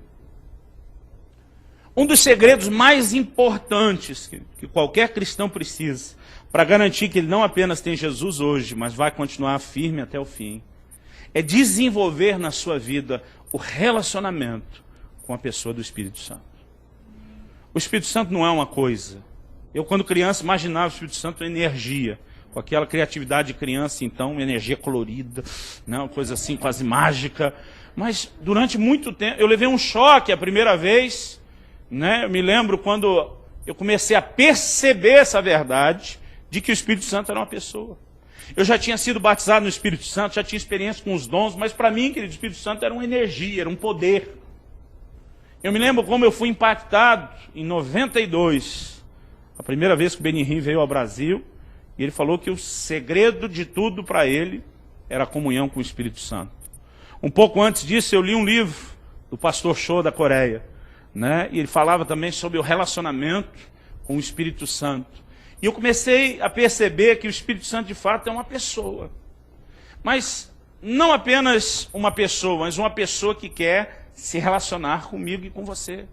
Um dos segredos mais importantes que qualquer cristão precisa para garantir que ele não apenas tem Jesus hoje, mas vai continuar firme até o fim, é desenvolver na sua vida o relacionamento com a pessoa do Espírito Santo. O Espírito Santo não é uma coisa. Eu, quando criança, imaginava o Espírito Santo energia, com aquela criatividade de criança, então, uma energia colorida, né, uma coisa assim, quase mágica. Mas, durante muito tempo, eu levei um choque a primeira vez, né? Eu me lembro quando eu comecei a perceber essa verdade, de que o Espírito Santo era uma pessoa. Eu já tinha sido batizado no Espírito Santo, já tinha experiência com os dons, mas para mim, querido, o Espírito Santo era uma energia, era um poder. Eu me lembro como eu fui impactado em 92, a primeira vez que o Benihim veio ao Brasil, e ele falou que o segredo de tudo para ele era a comunhão com o Espírito Santo. Um pouco antes disso, eu li um livro do pastor Cho da Coreia, né? E ele falava também sobre o relacionamento com o Espírito Santo. E eu comecei a perceber que o Espírito Santo de fato é uma pessoa. Mas não apenas uma pessoa, mas uma pessoa que quer se relacionar comigo e com você.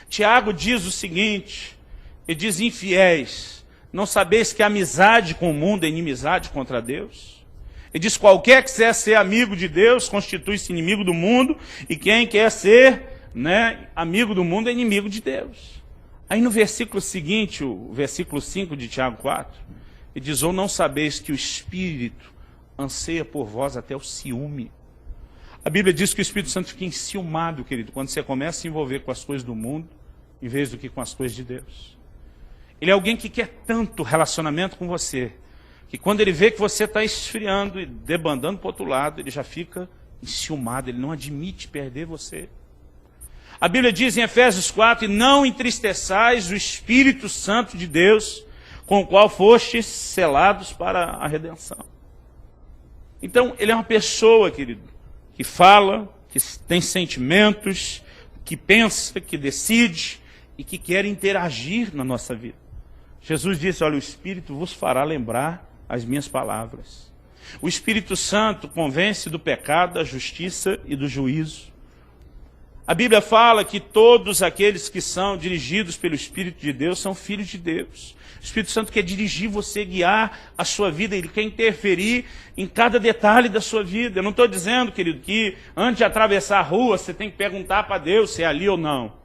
Tiago diz o seguinte, ele diz: infiéis, não sabeis que a amizade com o mundo é inimizade contra Deus? Ele diz: qualquer que quiser ser amigo de Deus, constitui-se inimigo do mundo, e quem quer ser, amigo do mundo é inimigo de Deus. Aí no versículo seguinte, o versículo 5 de Tiago 4, ele diz: ou não sabeis que o Espírito anseia por vós até o ciúme? A Bíblia diz que o Espírito Santo fica enciumado, querido, quando você começa a se envolver com as coisas do mundo, em vez do que com as coisas de Deus. Ele é alguém que quer tanto relacionamento com você, que quando ele vê que você está esfriando e debandando para o outro lado, ele já fica enciumado, ele não admite perder você. A Bíblia diz em Efésios 4, e não entristeçais o Espírito Santo de Deus, com o qual fostes selados para a redenção. Então, ele é uma pessoa, querido, que fala, que tem sentimentos, que pensa, que decide e que quer interagir na nossa vida. Jesus disse: olha, o Espírito vos fará lembrar as minhas palavras. O Espírito Santo convence do pecado, da justiça e do juízo. A Bíblia fala que todos aqueles que são dirigidos pelo Espírito de Deus são filhos de Deus. O Espírito Santo quer dirigir você, guiar a sua vida, ele quer interferir em cada detalhe da sua vida. Eu não estou dizendo, querido, que antes de atravessar a rua você tem que perguntar para Deus se é ali ou não.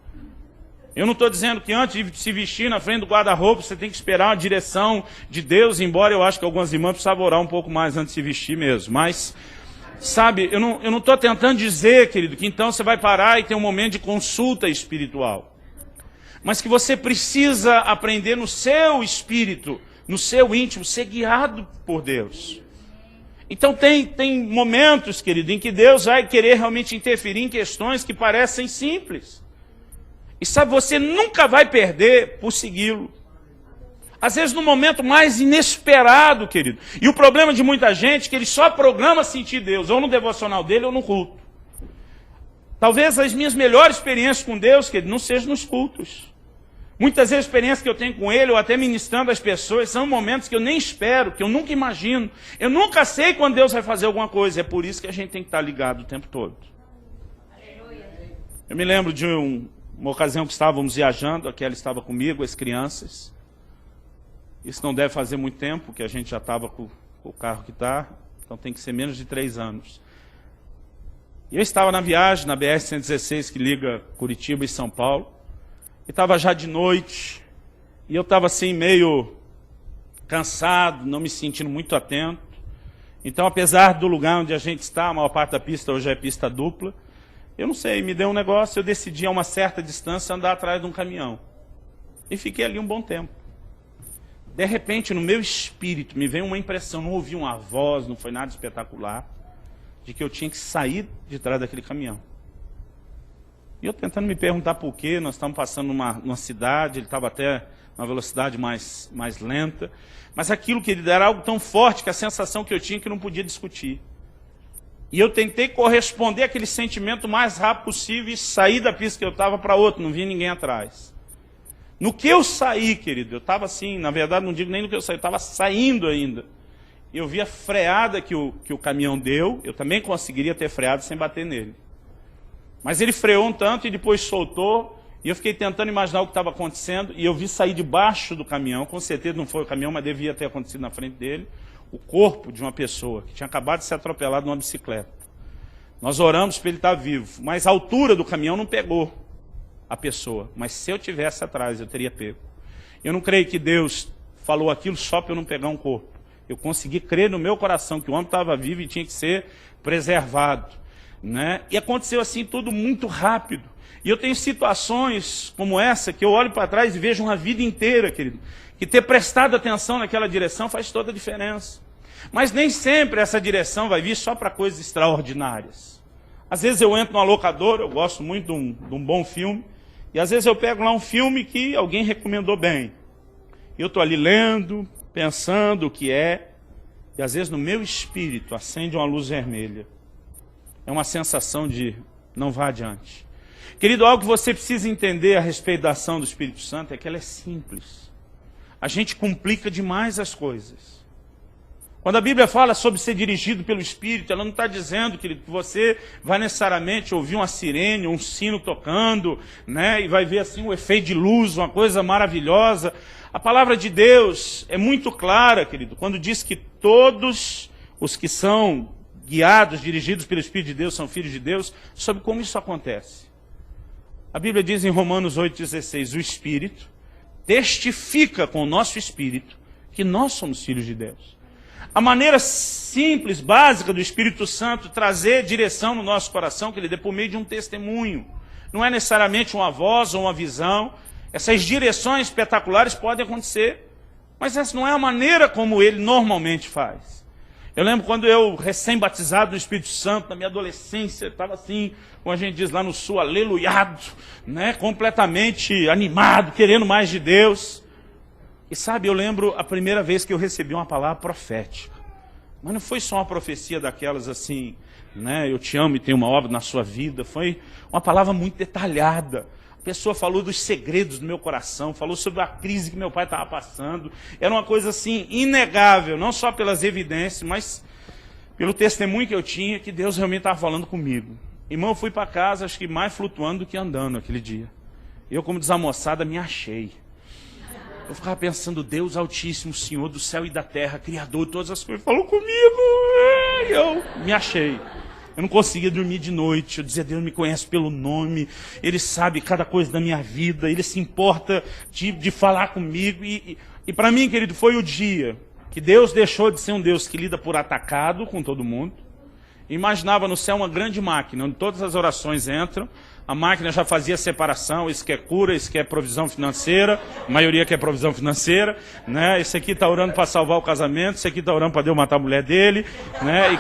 Eu não estou dizendo que antes de se vestir na frente do guarda-roupa você tem que esperar uma direção de Deus, embora eu acho que algumas irmãs precisavam orar um pouco mais antes de se vestir mesmo. Mas, sabe, eu não estou tentando dizer, querido, que então você vai parar e ter um momento de consulta espiritual. Mas que você precisa aprender no seu espírito, no seu íntimo, ser guiado por Deus. Então tem momentos, querido, em que Deus vai querer realmente interferir em questões que parecem simples. E sabe, você nunca vai perder por segui-lo. Às vezes no momento mais inesperado, querido. E o problema de muita gente é que ele só programa sentir Deus, ou no devocional dele ou no culto. Talvez as minhas melhores experiências com Deus, querido, não sejam nos cultos. Muitas vezes a experiência que eu tenho com Ele, ou até ministrando às pessoas, são momentos que eu nem espero, que eu nunca imagino. Eu nunca sei quando Deus vai fazer alguma coisa. É por isso que a gente tem que estar ligado o tempo todo. Eu me lembro de uma ocasião que estávamos viajando, a Kelly estava comigo, as crianças. Isso não deve fazer muito tempo, que a gente já estava com o carro que está, então tem que ser menos de 3 anos. E eu estava na viagem, na BR-116, que liga Curitiba e São Paulo. E estava já de noite, e eu estava assim meio cansado, não me sentindo muito atento. Então, apesar do lugar onde a gente está, a maior parte da pista hoje é pista dupla, eu não sei, me deu um negócio, eu decidi a uma certa distância andar atrás de um caminhão. E fiquei ali um bom tempo. De repente, no meu espírito, me veio uma impressão, não ouvi uma voz, não foi nada espetacular. de que eu tinha que sair de trás daquele caminhão. E eu tentando me perguntar por quê, nós estamos passando numa cidade, ele estava até numa velocidade mais lenta, mas aquilo que ele era algo tão forte que a sensação que eu tinha que eu não podia discutir. E eu tentei corresponder àquele sentimento o mais rápido possível e sair da pista que eu estava para outra, não vi ninguém atrás. No que eu saí, querido, eu estava assim, na verdade não digo nem no que eu saí, eu estava saindo ainda. Eu vi a freada que o caminhão deu, eu também conseguiria ter freado sem bater nele. Mas ele freou um tanto e depois soltou, e eu fiquei tentando imaginar o que estava acontecendo, e eu vi sair debaixo do caminhão, com certeza não foi o caminhão, mas devia ter acontecido na frente dele, o corpo de uma pessoa que tinha acabado de ser atropelado numa bicicleta. Nós oramos para ele estar vivo, mas a altura do caminhão não pegou a pessoa, mas se eu tivesse atrás, eu teria pego. Eu não creio que Deus falou aquilo só para eu não pegar um corpo. Eu consegui crer no meu coração que o homem estava vivo e tinha que ser preservado, né? E aconteceu assim tudo muito rápido. E eu tenho situações como essa que eu olho para trás e vejo uma vida inteira, querido, que ter prestado atenção naquela direção faz toda a diferença. Mas nem sempre essa direção vai vir só para coisas extraordinárias. Às vezes eu entro numa locadora, eu gosto muito de um bom filme, e às vezes eu pego lá um filme que alguém recomendou bem. Eu estou ali lendo, pensando o que é, e às vezes no meu espírito acende uma luz vermelha. É uma sensação de não vá adiante. Querido, algo que você precisa entender a respeito da ação do Espírito Santo é que ela é simples. A gente complica demais as coisas. Quando a Bíblia fala sobre ser dirigido pelo Espírito, ela não está dizendo que você vai necessariamente ouvir uma sirene, um sino tocando, né, e vai ver assim um efeito de luz, uma coisa maravilhosa. A palavra de Deus é muito clara, querido, quando diz que todos os que são guiados, dirigidos pelo Espírito de Deus, são filhos de Deus. Sobre como isso acontece. A Bíblia diz em Romanos 8,16, o Espírito testifica com o nosso Espírito que nós somos filhos de Deus. A maneira simples, básica do Espírito Santo trazer direção no nosso coração, que ele dê por meio de um testemunho. Não é necessariamente uma voz ou uma visão. Essas direções espetaculares podem acontecer, mas essa não é a maneira como ele normalmente faz. Eu lembro quando eu, recém-batizado no Espírito Santo, na minha adolescência, estava assim, como a gente diz lá no sul, aleluiado, né? Completamente animado, querendo mais de Deus. E sabe, eu lembro a primeira vez que eu recebi uma palavra profética. Mas não foi só uma profecia daquelas assim, né? Eu te amo e tenho uma obra na sua vida. Foi uma palavra muito detalhada. A pessoa falou dos segredos do meu coração, falou sobre a crise que meu pai estava passando. Era uma coisa assim, inegável, não só pelas evidências, mas pelo testemunho que eu tinha, que Deus realmente estava falando comigo. Irmão, eu fui para casa, acho que mais flutuando do que andando aquele dia. Eu, como desamoçada, me achei. Eu ficava pensando, Deus Altíssimo, Senhor do céu e da terra, Criador de todas as coisas, falou comigo. E eu me achei. Eu não conseguia dormir de noite. Eu dizia, Deus me conhece pelo nome, Ele sabe cada coisa da minha vida, Ele se importa de falar comigo. E para mim, querido, foi o dia que Deus deixou de ser um Deus que lida por atacado com todo mundo. Imaginava no céu uma grande máquina, onde todas as orações entram. A máquina já fazia separação, isso que é cura, isso que é provisão financeira, a maioria quer provisão financeira, né? Esse aqui está orando para salvar o casamento, esse aqui está orando para Deus matar a mulher dele, né? E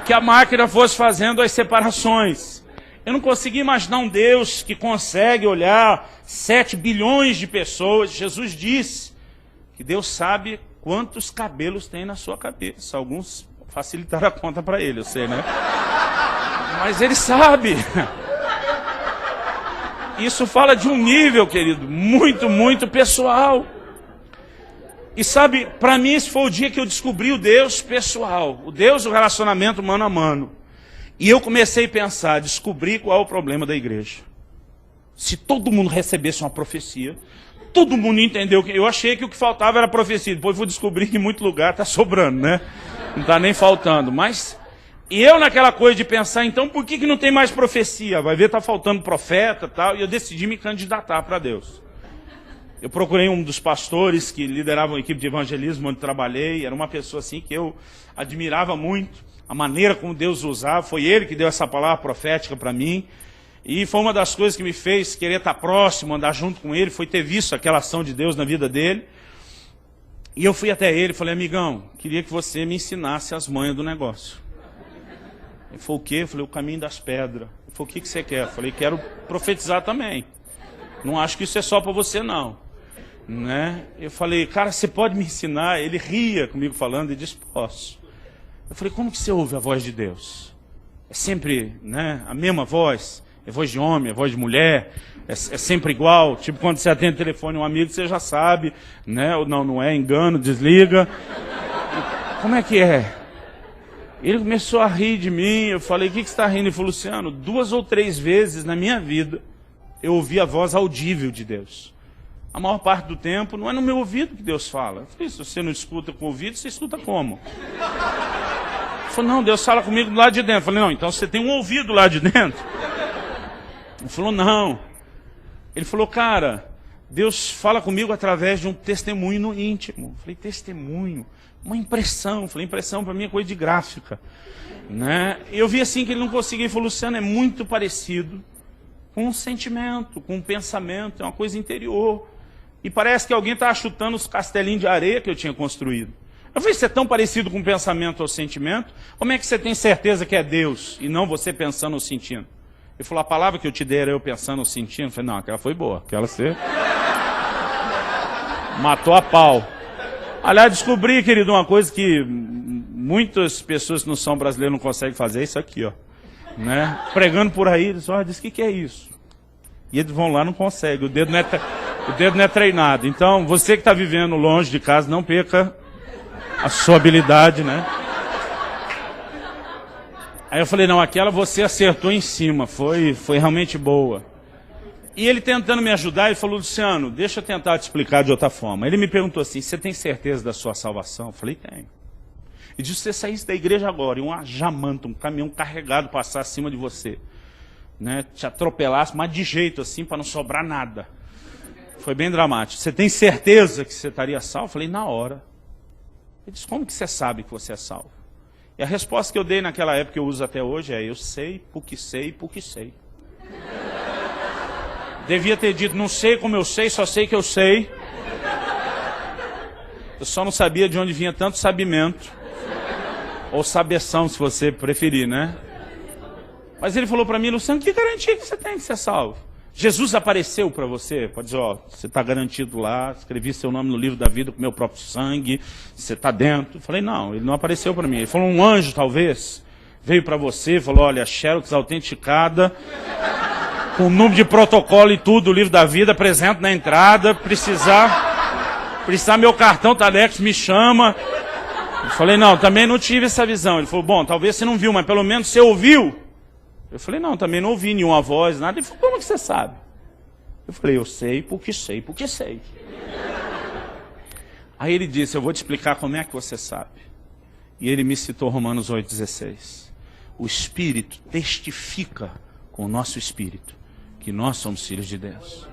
que a máquina fosse fazendo as separações. Eu não conseguia imaginar um Deus que consegue olhar 7 bilhões de pessoas. Jesus disse que Deus sabe quantos cabelos tem na sua cabeça. Alguns facilitaram a conta para ele, eu sei, né? Mas ele sabe. Isso fala de um nível, querido, muito, muito pessoal. E sabe, para mim esse foi o dia que eu descobri o Deus pessoal, o Deus do relacionamento mano a mano. E eu comecei a pensar, descobrir qual é o problema da igreja. Se todo mundo recebesse uma profecia, todo mundo entendeu que eu achei que o que faltava era profecia. Depois fui descobrir que em muito lugar está sobrando, né? Não está nem faltando. Mas e eu naquela coisa de pensar, então por que não tem mais profecia? Vai ver, está faltando profeta e tal. E eu decidi me candidatar para Deus. Eu procurei um dos pastores que lideravam a equipe de evangelismo onde trabalhei. Era uma pessoa assim que eu admirava muito. A maneira como Deus usava. Foi ele que deu essa palavra profética para mim. E foi uma das coisas que me fez querer estar próximo, andar junto com ele. Foi ter visto aquela ação de Deus na vida dele. E eu fui até ele e falei, amigão, queria que você me ensinasse as manhas do negócio. Ele falou, o quê? Eu falei, o caminho das pedras. Ele falou, o que você quer? Eu falei, quero profetizar também. Não acho que isso é só para você, não. Né? Eu falei, cara, você pode me ensinar? Ele ria comigo falando e disse, posso. Eu falei, como que você ouve a voz de Deus? É sempre, né, a mesma voz? É voz de homem, é voz de mulher? É sempre igual? Tipo, quando você atende o telefone um amigo, você já sabe, né? Ou não é, engano, desliga. Como é que é? Ele começou a rir de mim, eu falei, o que você está rindo? Ele falou, Luciano, 2 ou 3 vezes na minha vida, eu ouvi a voz audível de Deus. A maior parte do tempo, não é no meu ouvido que Deus fala. Eu falei, se você não escuta com o ouvido, você escuta como? Ele falou, não, Deus fala comigo do lado de dentro. Eu falei, não, então você tem um ouvido lá de dentro? Ele falou, não. Ele falou, cara, Deus fala comigo através de um testemunho no íntimo. Eu falei, testemunho? Uma impressão. Eu falei, impressão para mim é coisa de gráfica. Né? Eu vi assim que ele não conseguia. Ele falou, Luciano, é muito parecido com um sentimento, com um pensamento, é uma coisa interior. E parece que alguém está chutando os castelinhos de areia que eu tinha construído. Eu falei, você é tão parecido com o pensamento ou sentimento? Como é que você tem certeza que é Deus e não você pensando ou sentindo? Ele falou, a palavra que eu te dei era eu pensando ou sentindo? Eu falei, não, aquela foi boa. Aquela você matou a pau. Aliás, descobri, querido, uma coisa que muitas pessoas que não são brasileiras não conseguem fazer, é isso aqui, ó. Né? Pregando por aí, eles diz, o que é isso? E eles vão lá e não conseguem, o dedo não é treinado. Então, você que está vivendo longe de casa, não perca a sua habilidade, né? Aí eu falei, não, aquela você acertou em cima, foi realmente boa. E ele tentando me ajudar, ele falou, Luciano, deixa eu tentar te explicar de outra forma. Ele me perguntou assim, você tem certeza da sua salvação? Eu falei, tenho. E disse, se você saísse da igreja agora e uma jamanta, um caminhão carregado passar acima de você, né, te atropelasse, mas de jeito assim, para não sobrar nada. Foi bem dramático. Você tem certeza que você estaria salvo? Eu falei, na hora. Ele disse, como que você sabe que você é salvo? E a resposta que eu dei naquela época, que eu uso até hoje, é, eu sei, porque sei, porque sei. Devia ter dito, não sei como eu sei, só sei que eu sei. Eu só não sabia de onde vinha tanto sabimento. Ou sabeção, se você preferir, né? Mas ele falou para mim, Luciano, que garantia que você tem que ser salvo? Jesus apareceu para você? Pode dizer, ó, você está garantido lá, escrevi seu nome no livro da vida com meu próprio sangue, você está dentro. Eu falei, não, ele não apareceu para mim. Ele falou, um anjo talvez, veio para você, falou, olha, Xerox autenticada, com o número de protocolo e tudo, o livro da vida, apresento na entrada, precisar meu cartão Talex, me chama. Eu falei, não, também não tive essa visão. Ele falou, bom, talvez você não viu, mas pelo menos você ouviu. Eu falei, não, também não ouvi nenhuma voz, nada. Ele falou, como que você sabe? Eu falei, eu sei, porque sei, porque sei. Aí ele disse, eu vou te explicar como é que você sabe. E ele me citou Romanos 8,16. O Espírito testifica com o nosso Espírito que nós somos filhos de Deus.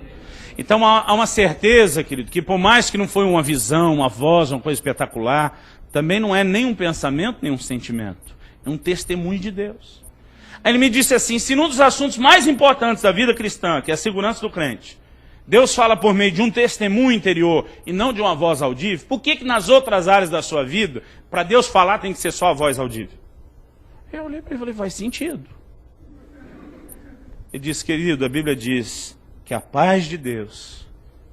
Então há uma certeza, querido, que por mais que não foi uma visão, uma voz, uma coisa espetacular, também não é nem um pensamento, nem um sentimento. É um testemunho de Deus. Aí ele me disse assim, se num dos assuntos mais importantes da vida cristã, que é a segurança do crente, Deus fala por meio de um testemunho interior e não de uma voz audível, por que nas outras áreas da sua vida, para Deus falar tem que ser só a voz audível? Eu olhei para ele e falei, faz sentido. Ele disse, querido, a Bíblia diz que a paz de Deus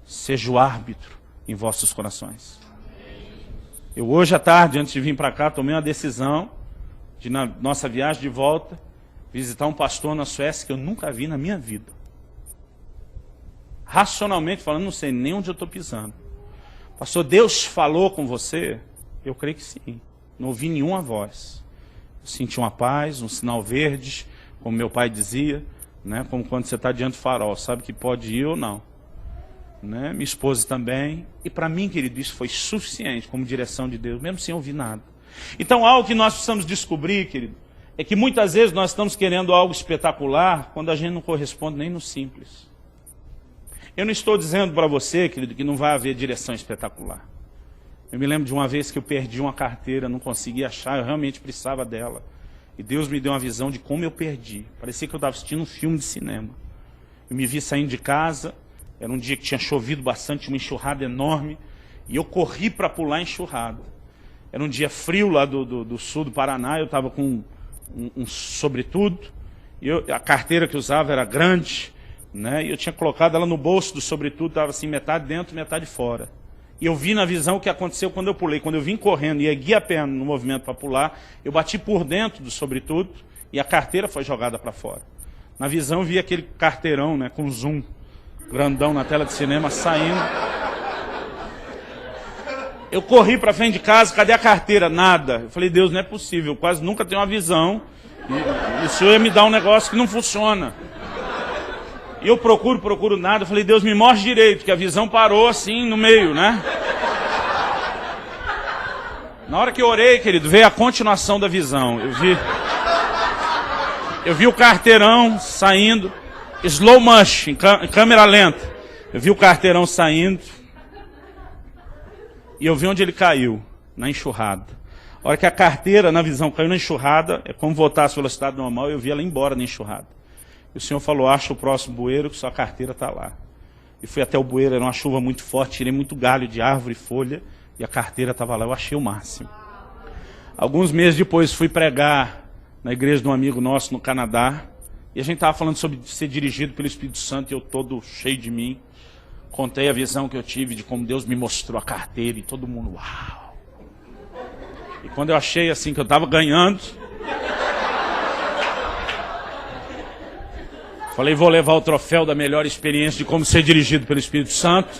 seja o árbitro em vossos corações. Eu hoje à tarde, antes de vir para cá, tomei uma decisão de, na nossa viagem de volta, visitar um pastor na Suécia que eu nunca vi na minha vida. Racionalmente falando, não sei nem onde eu estou pisando. Pastor, Deus falou com você? Eu creio que sim. Não ouvi nenhuma voz. Eu senti uma paz, um sinal verde, como meu pai dizia, né? Como quando você está diante do farol, sabe que pode ir ou não. Né? Minha esposa também. E para mim, querido, isso foi suficiente como direção de Deus, mesmo sem ouvir nada. Então, algo que nós precisamos descobrir, querido, é que muitas vezes nós estamos querendo algo espetacular quando a gente não corresponde nem no simples. Eu não estou dizendo para você, querido, que não vai haver direção espetacular. Eu me lembro de uma vez que eu perdi uma carteira, não consegui achar, eu realmente precisava dela. E Deus me deu uma visão de como eu perdi. Parecia que eu estava assistindo um filme de cinema. Eu me vi saindo de casa, era um dia que tinha chovido bastante, uma enxurrada enorme, e eu corri para pular a enxurrada. Era um dia frio lá do sul do Paraná, eu estava com um sobretudo, e a carteira que eu usava era grande, né? E eu tinha colocado ela no bolso do sobretudo, estava assim, metade dentro, metade fora. E eu vi na visão o que aconteceu quando eu pulei. Quando eu vim correndo e ergui a perna no movimento para pular, eu bati por dentro do sobretudo e a carteira foi jogada para fora. Na visão eu vi aquele carteirão, né, com zoom, grandão na tela de cinema, saindo. Eu corri para frente de casa, cadê a carteira? Nada. Eu falei, Deus, não é possível, eu quase nunca tenho uma visão. E o Senhor ia me dar um negócio que não funciona. E eu procuro nada. Eu falei, Deus, me mostre direito, que a visão parou assim no meio, né? Na hora que eu orei, querido, veio a continuação da visão. Eu vi o carteirão saindo, slow motion, em câmera lenta. Eu vi o carteirão saindo. E eu vi onde ele caiu, na enxurrada. A hora que a carteira, na visão, caiu na enxurrada, é como voltasse a velocidade normal, eu vi ela embora na enxurrada. E o Senhor falou, acha o próximo bueiro, que sua carteira está lá. E fui até o bueiro, era uma chuva muito forte, tirei muito galho de árvore e folha, e a carteira estava lá, eu achei o máximo. Alguns meses depois fui pregar na igreja de um amigo nosso no Canadá, e a gente estava falando sobre ser dirigido pelo Espírito Santo, e eu todo cheio de mim. Contei a visão que eu tive de como Deus me mostrou a carteira, e todo mundo, uau! E quando eu achei assim que eu estava ganhando, falei, vou levar o troféu da melhor experiência de como ser dirigido pelo Espírito Santo.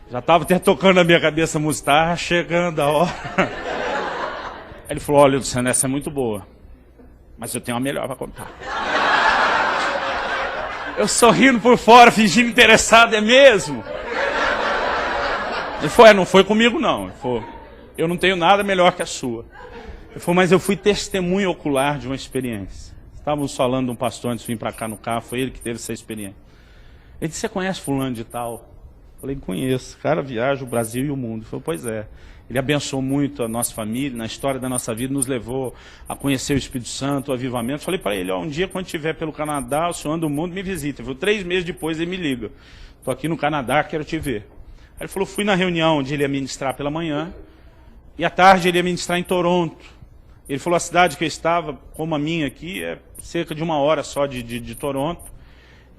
Já estava até tocando na minha cabeça a música, chegando a hora. Aí ele falou, olha, Luciano, essa é muito boa, mas eu tenho uma melhor para contar. Eu sorrindo por fora, fingindo interessado, é mesmo? Ele falou, não foi comigo não. Ele falou, eu não tenho nada melhor que a sua. Ele falou, mas eu fui testemunha ocular de uma experiência. Estávamos falando de um pastor antes de vir para cá no carro, foi ele que teve essa experiência. Ele disse, você conhece fulano de tal? Eu falei, conheço, o cara viaja o Brasil e o mundo. Ele falou, pois é. Ele abençoou muito a nossa família, na história da nossa vida, nos levou a conhecer o Espírito Santo, o avivamento. Falei para ele, um dia quando estiver pelo Canadá, o senhor anda o mundo, me visita. Ele falou, 3 meses depois ele me liga. Estou aqui no Canadá, quero te ver. Aí ele falou, fui na reunião onde ele ia ministrar pela manhã, e à tarde ele ia ministrar em Toronto. Ele falou, a cidade que eu estava, como a minha aqui, é cerca de 1 hora só de Toronto.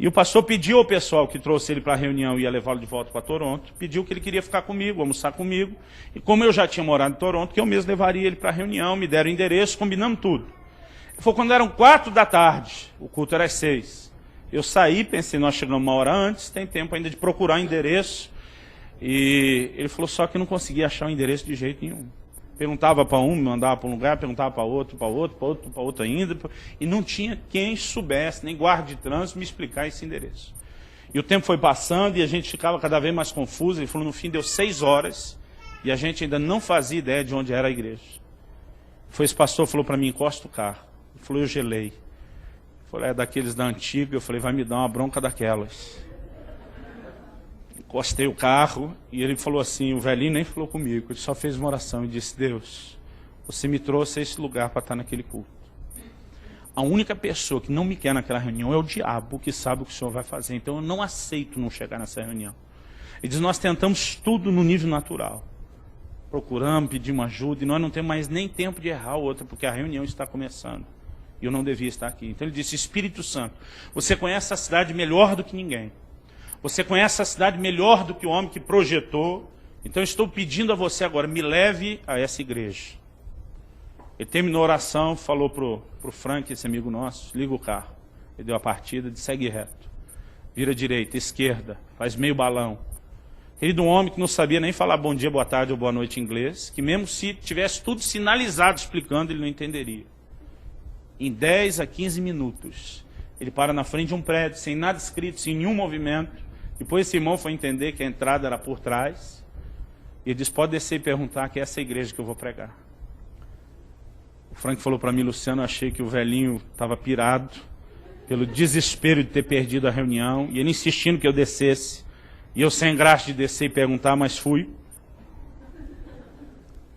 E o pastor pediu ao pessoal que trouxe ele para a reunião e ia levá-lo de volta para Toronto, pediu que ele queria ficar comigo, almoçar comigo. E como eu já tinha morado em Toronto, que eu mesmo levaria ele para a reunião, me deram o endereço, combinamos tudo. Ele falou, quando eram 4 da tarde, o culto era às 6. Eu saí, pensei, nós chegamos 1 hora antes, tem tempo ainda de procurar o endereço. E ele falou só que não conseguia achar o endereço de jeito nenhum. Perguntava para um, me mandava para um lugar, perguntava para outro ainda, e não tinha quem soubesse, nem guarda de trânsito, me explicar esse endereço. E o tempo foi passando e a gente ficava cada vez mais confuso. Ele falou, no fim deu 6 horas e a gente ainda não fazia ideia de onde era a igreja. Foi esse pastor falou para mim, encosta o carro. Ele falou, eu gelei. Ele falou, é daqueles da antiga. Eu falei, vai me dar uma bronca daquelas. Encostei o carro e ele falou assim, o velhinho nem falou comigo, ele só fez uma oração e disse, Deus, você me trouxe a esse lugar para estar naquele culto. A única pessoa que não me quer naquela reunião é o diabo, que sabe o que o Senhor vai fazer, então eu não aceito não chegar nessa reunião. Ele diz, nós tentamos tudo no nível natural, procuramos, pedimos ajuda, e nós não temos mais nem tempo de errar outra, porque a reunião está começando, e eu não devia estar aqui. Então ele disse, Espírito Santo, você conhece a cidade melhor do que ninguém. Você conhece a cidade melhor do que o homem que projetou. Então estou pedindo a você agora, me leve a essa igreja. Ele terminou a oração, falou para o Frank, esse amigo nosso, liga o carro. Ele deu a partida, disse, segue reto. Vira direita, esquerda, faz meio balão. Querido, um homem que não sabia nem falar bom dia, boa tarde ou boa noite em inglês, que mesmo se tivesse tudo sinalizado explicando, ele não entenderia. Em 10 a 15 minutos, ele para na frente de um prédio, sem nada escrito, sem nenhum movimento. Depois esse irmão foi entender que a entrada era por trás. E ele disse, pode descer e perguntar que é essa igreja que eu vou pregar. O Frank falou para mim, Luciano, eu achei que o velhinho estava pirado, pelo desespero de ter perdido a reunião, e ele insistindo que eu descesse. E eu sem graça de descer e perguntar, mas fui.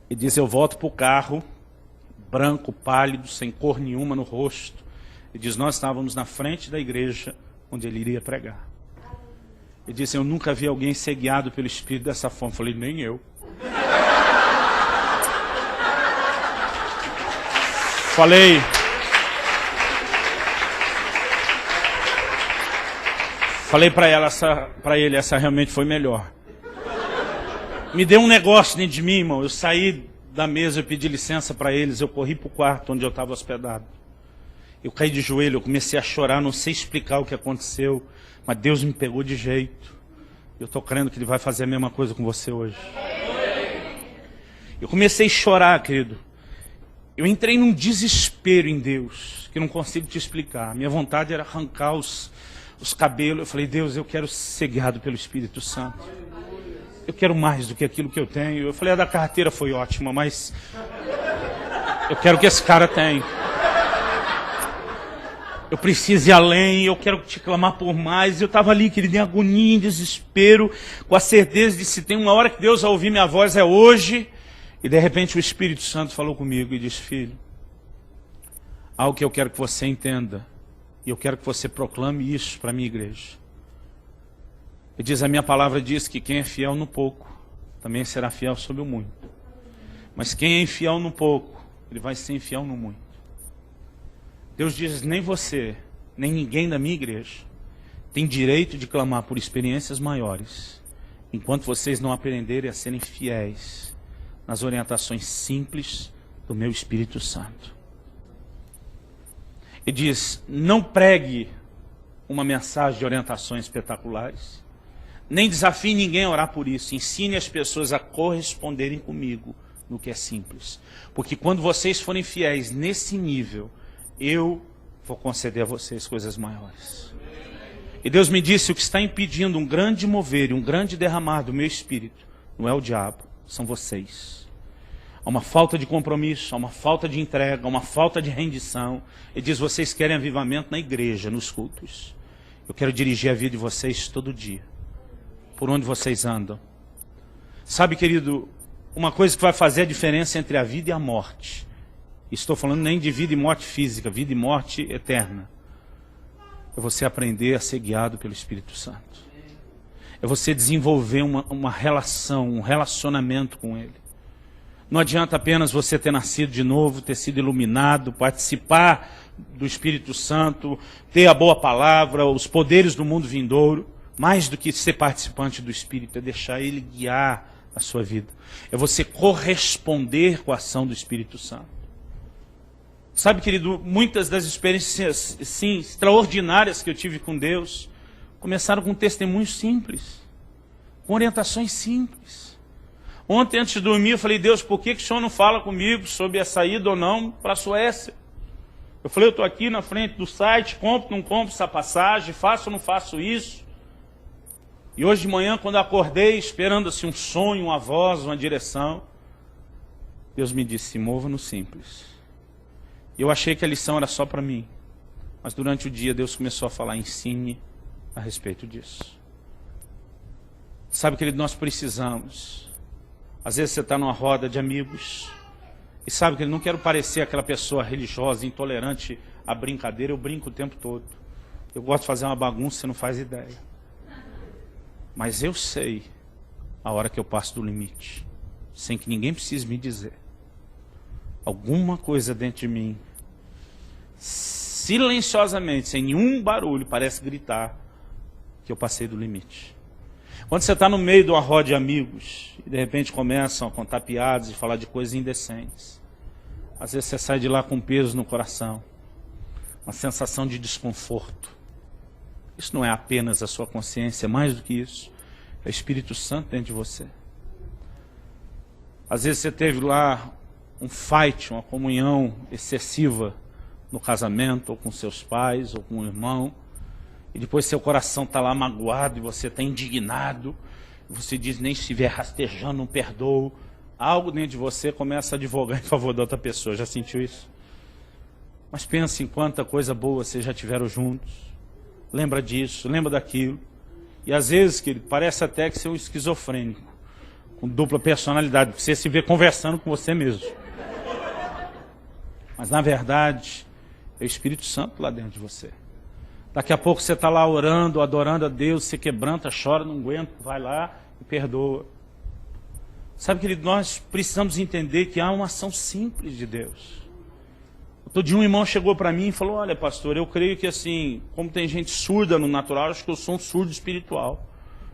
Ele disse, eu volto para o carro, branco, pálido, sem cor nenhuma no rosto. Ele diz, nós estávamos na frente da igreja onde ele iria pregar. Ele disse, eu nunca vi alguém ser guiado pelo Espírito dessa forma. Eu falei, nem eu. Falei para ele, essa realmente foi melhor. Me deu um negócio dentro de mim, irmão. Eu saí da mesa, eu pedi licença para eles, eu corri para o quarto onde eu estava hospedado. Eu caí de joelho, eu comecei a chorar, não sei explicar o que aconteceu, mas Deus me pegou de jeito. Eu estou crendo que Ele vai fazer a mesma coisa com você hoje. Eu comecei a chorar, querido. Eu entrei num desespero em Deus, que não consigo te explicar. Minha vontade era arrancar os cabelos. Eu falei, Deus, eu quero ser guiado pelo Espírito Santo. Eu quero mais do que aquilo que eu tenho. Eu falei, a da carteira foi ótima, mas eu quero que esse cara tenha. Eu preciso ir além, eu quero te clamar por mais. Eu estava ali, querido, em agonia, em desespero, com a certeza de se tem uma hora que Deus vai ouvir minha voz, é hoje. E de repente o Espírito Santo falou comigo e disse, filho, algo que eu quero que você entenda, e eu quero que você proclame isso para a minha igreja. Ele diz, a minha palavra diz que quem é fiel no pouco, também será fiel sobre o muito. Mas quem é infiel no pouco, ele vai ser infiel no muito. Deus diz, nem você, nem ninguém da minha igreja tem direito de clamar por experiências maiores, enquanto vocês não aprenderem a serem fiéis nas orientações simples do meu Espírito Santo. Ele diz, não pregue uma mensagem de orientações espetaculares, nem desafie ninguém a orar por isso. Ensine as pessoas a corresponderem comigo no que é simples. Porque quando vocês forem fiéis nesse nível, eu vou conceder a vocês coisas maiores. E Deus me disse, o que está impedindo um grande mover e um grande derramar do meu espírito, não é o diabo, são vocês. Há uma falta de compromisso, há uma falta de entrega, há uma falta de rendição. Ele diz, vocês querem avivamento na igreja, nos cultos. Eu quero dirigir a vida de vocês todo dia. Por onde vocês andam. Sabe, querido, uma coisa que vai fazer a diferença entre a vida e a morte. Estou falando nem de vida e morte física, vida e morte eterna. É você aprender a ser guiado pelo Espírito Santo. É você desenvolver uma relação, um relacionamento com Ele. Não adianta apenas você ter nascido de novo, ter sido iluminado, participar do Espírito Santo, ter a boa palavra, os poderes do mundo vindouro. Mais do que ser participante do Espírito, é deixar Ele guiar a sua vida. É você corresponder com a ação do Espírito Santo. Sabe, querido, muitas das experiências sim, extraordinárias que eu tive com Deus, começaram com testemunhos simples, com orientações simples. Ontem, antes de dormir, eu falei, Deus, por que o Senhor não fala comigo sobre a saída ou não para a Suécia? Eu falei, eu estou aqui na frente do site, compro ou não compro essa passagem, faço ou não faço isso? E hoje de manhã, quando eu acordei, esperando assim um sonho, uma voz, uma direção, Deus me disse, se mova no simples. E eu achei que a lição era só para mim. Mas durante o dia, Deus começou a falar, ensine a respeito disso. Sabe, querido, nós precisamos. Às vezes você está numa roda de amigos, e sabe que eu não quero parecer aquela pessoa religiosa, intolerante à brincadeira, eu brinco o tempo todo. Eu gosto de fazer uma bagunça, você não faz ideia. Mas eu sei a hora que eu passo do limite, sem que ninguém precise me dizer. Alguma coisa dentro de mim, silenciosamente, sem nenhum barulho, parece gritar que eu passei do limite. Quando você está no meio de uma roda de amigos, e de repente começam a contar piadas e falar de coisas indecentes, às vezes você sai de lá com um peso no coração, uma sensação de desconforto. Isso não é apenas a sua consciência, é mais do que isso. É o Espírito Santo dentro de você. Às vezes você teve lá um fight, uma comunhão excessiva no casamento, ou com seus pais, ou com um irmão, e depois seu coração está lá magoado, e você está indignado, e você diz, nem se estiver rastejando, não perdoo. Algo dentro de você começa a advogar em favor da outra pessoa. Já sentiu isso? Mas pensa em quanta coisa boa vocês já tiveram juntos. Lembra disso, lembra daquilo. E às vezes, querido, parece até que você é um esquizofrênico, com dupla personalidade, porque você se vê conversando com você mesmo. Mas na verdade, é o Espírito Santo lá dentro de você. Daqui a pouco você está lá orando, adorando a Deus, você quebranta, chora, não aguenta, vai lá e perdoa. Sabe, querido, nós precisamos entender que há uma ação simples de Deus. O Outro dia um irmão chegou para mim e falou, olha pastor, eu creio que assim, como tem gente surda no natural, acho que eu sou um surdo espiritual.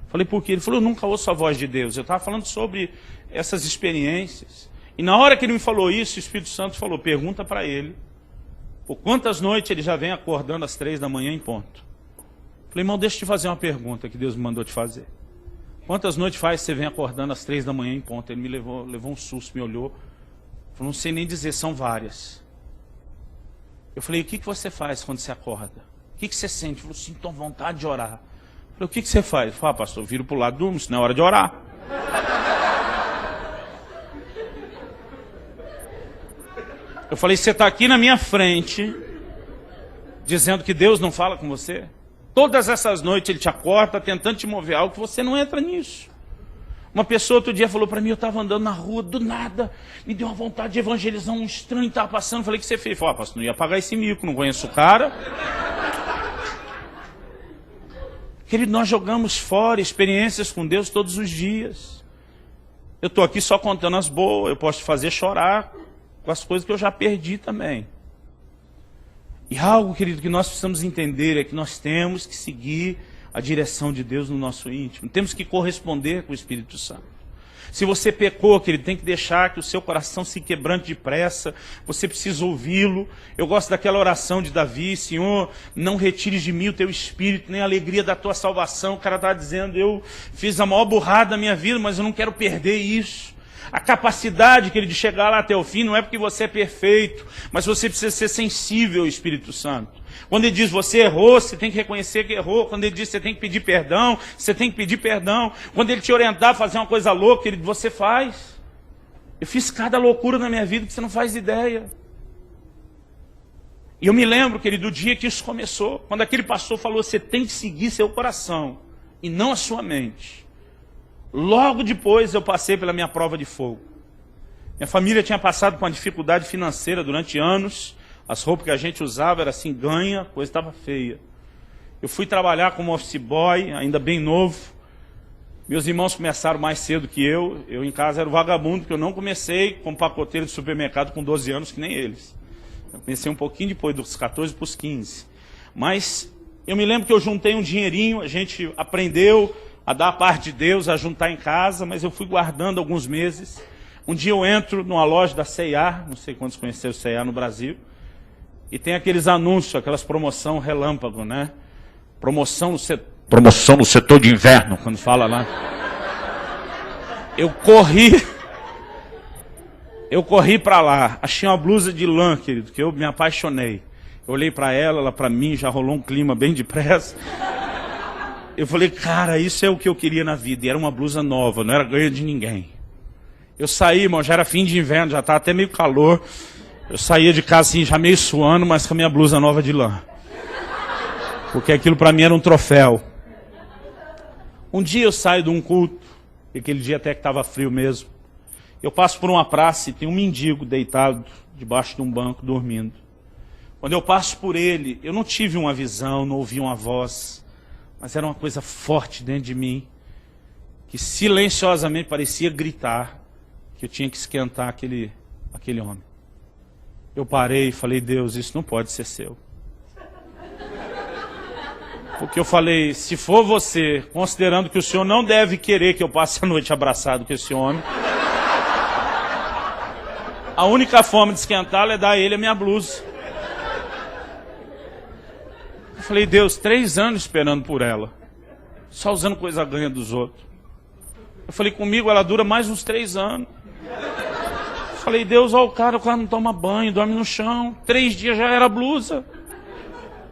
Falei, por quê? Ele falou, eu nunca ouço a voz de Deus. Eu estava falando sobre essas experiências. E na hora que ele me falou isso, o Espírito Santo falou, pergunta para ele, por quantas noites ele já vem acordando às 3 da manhã em ponto. Falei, irmão, deixa eu te fazer uma pergunta que Deus me mandou te fazer. Quantas noites faz você vem acordando às 3 da manhã em ponto? Ele me levou um susto, me olhou. Falou, não sei nem dizer, são várias. Eu falei, o que você faz quando você acorda? O que você sente? Ele falou, sinto vontade de orar. Eu falei, o que você faz? Ele falou, pastor, eu viro para o lado, durmo, isso não é hora de orar. Eu falei, você está aqui na minha frente, dizendo que Deus não fala com você? Todas essas noites ele te acorda, tentando te mover algo que você não entra nisso. Uma pessoa outro dia falou para mim, eu estava andando na rua, do nada, me deu uma vontade de evangelizar, um estranho estava passando. Falei, o que você fez? Falei, pastor, não ia pagar esse mico, não conheço o cara. Querido, nós jogamos fora experiências com Deus todos os dias. Eu estou aqui só contando as boas, eu posso te fazer chorar com as coisas que eu já perdi também. E algo, querido, que nós precisamos entender é que nós temos que seguir a direção de Deus no nosso íntimo. Temos que corresponder com o Espírito Santo. Se você pecou, querido, tem que deixar que o seu coração se quebrante depressa. Você precisa ouvi-lo. Eu gosto daquela oração de Davi, Senhor, não retires de mim o teu espírito, nem a alegria da tua salvação. O cara está dizendo, eu fiz a maior burrada da minha vida, mas eu não quero perder isso. A capacidade, querido, de chegar lá até o fim não é porque você é perfeito, mas você precisa ser sensível ao Espírito Santo. Quando ele diz você errou, você tem que reconhecer que errou. Quando ele diz você tem que pedir perdão, você tem que pedir perdão. Quando ele te orientar a fazer uma coisa louca, querido, você faz. Eu fiz cada loucura na minha vida que você não faz ideia. E eu me lembro, querido, do dia que isso começou. Quando aquele pastor falou, você tem que seguir seu coração e não a sua mente. Logo depois eu passei pela minha prova de fogo. Minha família tinha passado por uma dificuldade financeira durante anos. As roupas que a gente usava era assim, ganha, a coisa estava feia. Eu fui trabalhar como office boy, ainda bem novo. Meus irmãos começaram mais cedo que eu. Eu em casa era o vagabundo, porque eu não comecei como pacoteiro de supermercado com 12 anos, que nem eles. Eu comecei um pouquinho depois, dos 14 para os 15. Mas eu me lembro que eu juntei um dinheirinho, a gente aprendeu a dar a parte de Deus, a juntar em casa, mas eu fui guardando alguns meses. Um dia eu entro numa loja da C&A, não sei quantos conheceram C&A no Brasil, e tem aqueles anúncios, aquelas promoção relâmpago, né? Promoção no setor de inverno, quando fala lá. Eu corri para lá, achei uma blusa de lã, querido, que eu me apaixonei. Eu olhei para ela para mim, já rolou um clima bem depressa. Eu falei, cara, isso é o que eu queria na vida. E era uma blusa nova, não era ganha de ninguém. Eu saí, irmão, já era fim de inverno, já estava até meio calor. Eu saía de casa assim, já meio suando, mas com a minha blusa nova de lã. Porque aquilo para mim era um troféu. Um dia eu saio de um culto, e aquele dia até que estava frio mesmo. Eu passo por uma praça e tem um mendigo deitado debaixo de um banco, dormindo. Quando eu passo por ele, eu não tive uma visão, não ouvi uma voz, mas era uma coisa forte dentro de mim, que silenciosamente parecia gritar, que eu tinha que esquentar aquele homem. Eu parei e falei, Deus, isso não pode ser seu. Porque eu falei, se for você, considerando que o Senhor não deve querer que eu passe a noite abraçado com esse homem, a única forma de esquentá-lo é dar a ele a minha blusa. Eu falei, Deus, 3 anos esperando por ela, só usando coisa ganha dos outros. Eu falei, comigo ela dura mais uns 3 anos. Eu falei, Deus, ó, o cara não toma banho, dorme no chão, 3 dias já era blusa.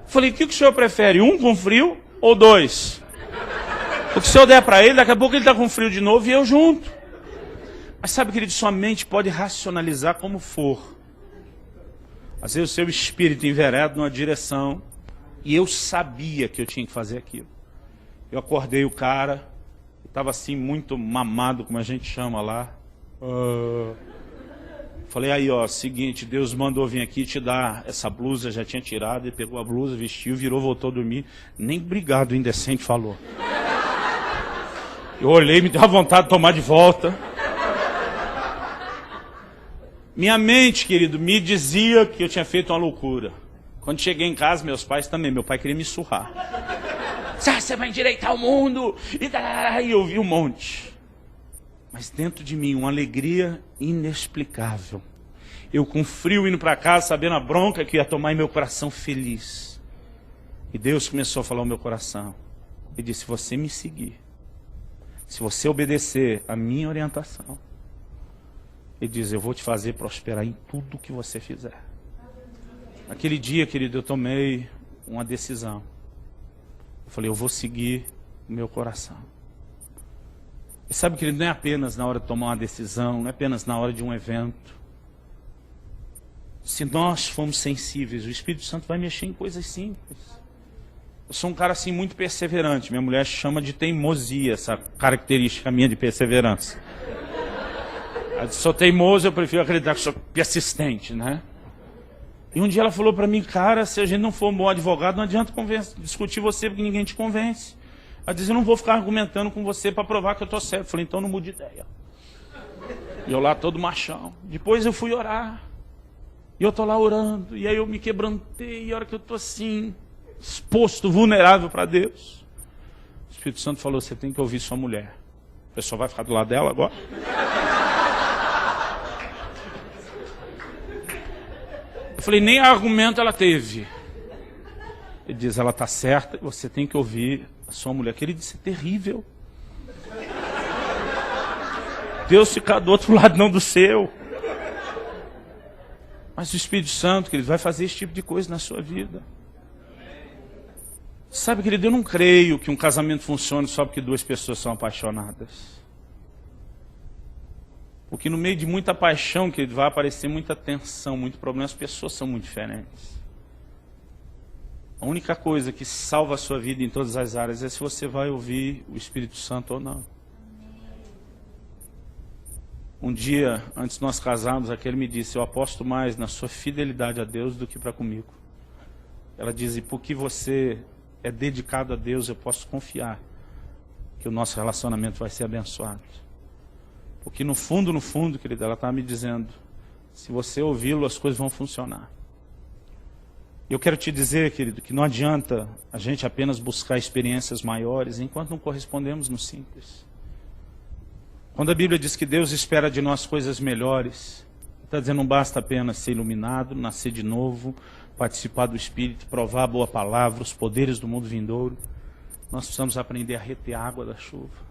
Eu falei, o que o senhor prefere, 1 com frio ou 2? O que o senhor der para ele, daqui a pouco ele está com frio de novo e eu junto. Mas sabe, querido, sua mente pode racionalizar como for. Às vezes o seu espírito envereda numa direção e eu sabia que eu tinha que fazer aquilo. Eu acordei o cara, estava assim muito mamado, como a gente chama lá. Falei, aí ó, seguinte, Deus mandou vir aqui te dar essa blusa, já tinha tirado, ele pegou a blusa, vestiu, virou, voltou a dormir. Nem obrigado, indecente, falou. Eu olhei, me deu a vontade de tomar de volta. Minha mente, querido, me dizia que eu tinha feito uma loucura. Quando cheguei em casa, meus pais também. Meu pai queria me surrar. Você vai endireitar o mundo. E eu vi um monte. Mas dentro de mim, uma alegria inexplicável. Eu com frio indo para casa, sabendo a bronca que ia tomar em meu coração feliz. E Deus começou a falar ao meu coração. Ele disse, se você me seguir, se você obedecer a minha orientação, ele diz, eu vou te fazer prosperar em tudo que você fizer. Naquele dia, querido, eu tomei uma decisão. Eu falei, eu vou seguir o meu coração. E sabe, querido, não é apenas na hora de tomar uma decisão, não é apenas na hora de um evento. Se nós formos sensíveis, o Espírito Santo vai mexer em coisas simples. Eu sou um cara assim muito perseverante. Minha mulher chama de teimosia, essa característica minha de perseverança. Eu sou teimoso, eu prefiro acreditar que sou persistente, né? E um dia ela falou para mim, cara, se a gente não for um bom advogado, não adianta discutir você porque ninguém te convence. Ela diz, eu não vou ficar argumentando com você para provar que eu estou certo. Eu falei, então não mude ideia. E eu lá todo machão. Depois eu fui orar. E eu estou lá orando. E aí eu me quebrantei. E a hora que eu estou assim, exposto, vulnerável para Deus, o Espírito Santo falou, você tem que ouvir sua mulher. O pessoal vai ficar do lado dela agora? Eu falei, nem argumento ela teve. Ele diz, ela está certa, você tem que ouvir a sua mulher. Que ele disse, é terrível. Deus ficar do outro lado, não do seu. Mas o Espírito Santo, querido, vai fazer esse tipo de coisa na sua vida. Sabe, querido, eu não creio que um casamento funcione só porque duas pessoas são apaixonadas. Porque no meio de muita paixão, querido, vai aparecer muita tensão, muito problema. As pessoas são muito diferentes. A única coisa que salva a sua vida em todas as áreas é se você vai ouvir o Espírito Santo ou não. Um dia, antes de nós casarmos, aquele me disse, eu aposto mais na sua fidelidade a Deus do que para comigo. Ela diz, e porque você é dedicado a Deus, eu posso confiar que o nosso relacionamento vai ser abençoado. Porque no fundo, querida, ela estava me dizendo, se você ouvi-lo, as coisas vão funcionar. Eu quero te dizer, querido, que não adianta a gente apenas buscar experiências maiores enquanto não correspondemos no simples. Quando a Bíblia diz que Deus espera de nós coisas melhores, está dizendo não basta apenas ser iluminado, nascer de novo, participar do Espírito, provar a boa palavra, os poderes do mundo vindouro. Nós precisamos aprender a reter a água da chuva.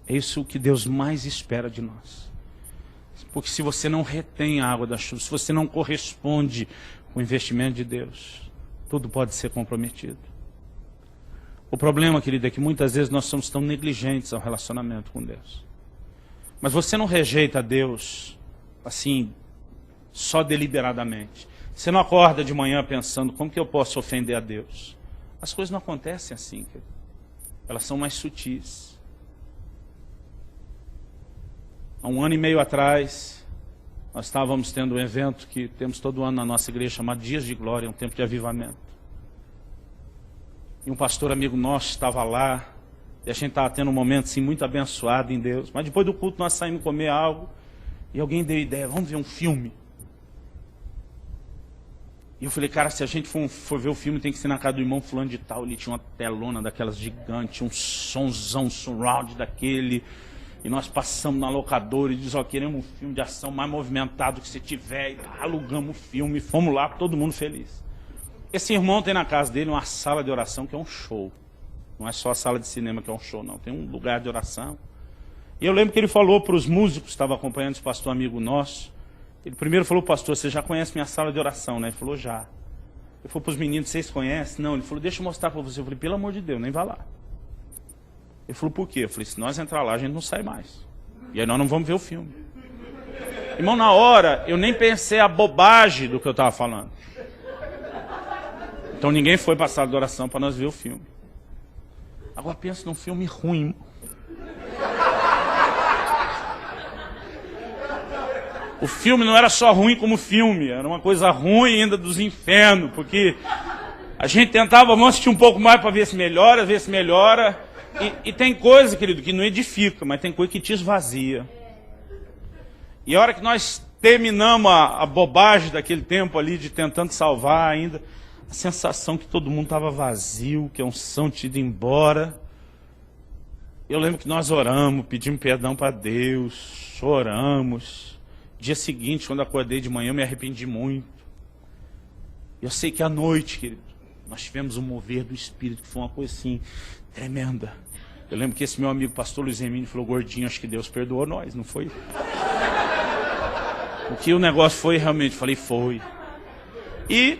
É isso que Deus mais espera de nós. Porque se você não retém a água da chuva, se você não corresponde com o investimento de Deus, tudo pode ser comprometido. O problema, querido, é que muitas vezes nós somos tão negligentes ao relacionamento com Deus. Mas você não rejeita Deus, assim, só deliberadamente. Você não acorda de manhã pensando, como que eu posso ofender a Deus? As coisas não acontecem assim, querido. Elas são mais sutis. Há 1 ano e meio atrás, nós estávamos tendo um evento que temos todo ano na nossa igreja, chamado Dias de Glória, um tempo de avivamento. E um pastor amigo nosso estava lá, e a gente estava tendo um momento assim, muito abençoado em Deus. Mas depois do culto nós saímos comer algo, e alguém deu ideia, vamos ver um filme. E eu falei, cara, se a gente for ver o filme, tem que ser na casa do irmão fulano de tal. Ele tinha uma telona daquelas gigantes, um sonzão, surround daquele. E nós passamos na locadora e diz, ó, queremos um filme de ação mais movimentado que você tiver. E alugamos o filme, fomos lá, todo mundo feliz. Esse irmão tem na casa dele uma sala de oração que é um show. Não é só a sala de cinema que é um show, não. Tem um lugar de oração. E eu lembro que ele falou para os músicos que estavam acompanhando esse pastor amigo nosso. Ele primeiro falou, pastor, você já conhece minha sala de oração, né? Ele falou, já. Ele falou para os meninos, vocês conhecem? Não. Ele falou, deixa eu mostrar para você. Eu falei, pelo amor de Deus, nem vá lá. Ele falou, por quê? Eu falei, se nós entrar lá, a gente não sai mais. E aí nós não vamos ver o filme. Irmão, na hora, eu nem pensei a bobagem do que eu estava falando. Então ninguém foi para a sala de oração para nós ver o filme. Agora pensa num filme ruim. O filme não era só ruim como filme, era uma coisa ruim ainda dos infernos, porque a gente tentava, vamos assistir um pouco mais para ver se melhora, E tem coisa, querido, que não edifica, mas tem coisa que te esvazia. E a hora que nós terminamos a bobagem daquele tempo ali, de tentando salvar ainda, a sensação que todo mundo estava vazio, que a unção tinha ido embora. Eu lembro que nós oramos, pedimos perdão para Deus, choramos. Dia seguinte, quando acordei de manhã, eu me arrependi muito. Eu sei que à noite, querido, nós tivemos um mover do Espírito, que foi uma coisa assim, tremenda. Eu lembro que esse meu amigo, pastor Luiz Hermínio, falou: gordinho, acho que Deus perdoou nós, não foi? O que o negócio foi realmente, falei, foi. E,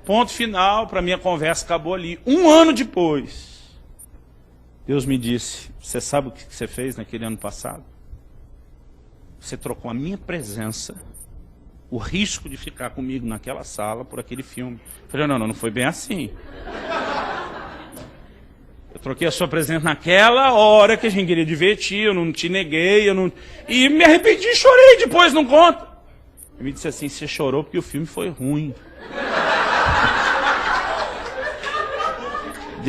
ponto final, para minha conversa acabou ali. 1 ano depois, Deus me disse: você sabe o que você fez naquele ano passado? Você trocou a minha presença, o risco de ficar comigo naquela sala, por aquele filme. Eu falei: não foi bem assim. Eu troquei a sua presença naquela hora que a gente queria divertir, eu não te neguei, e me arrependi e chorei depois, não conta. Ele me disse assim: você chorou porque o filme foi ruim.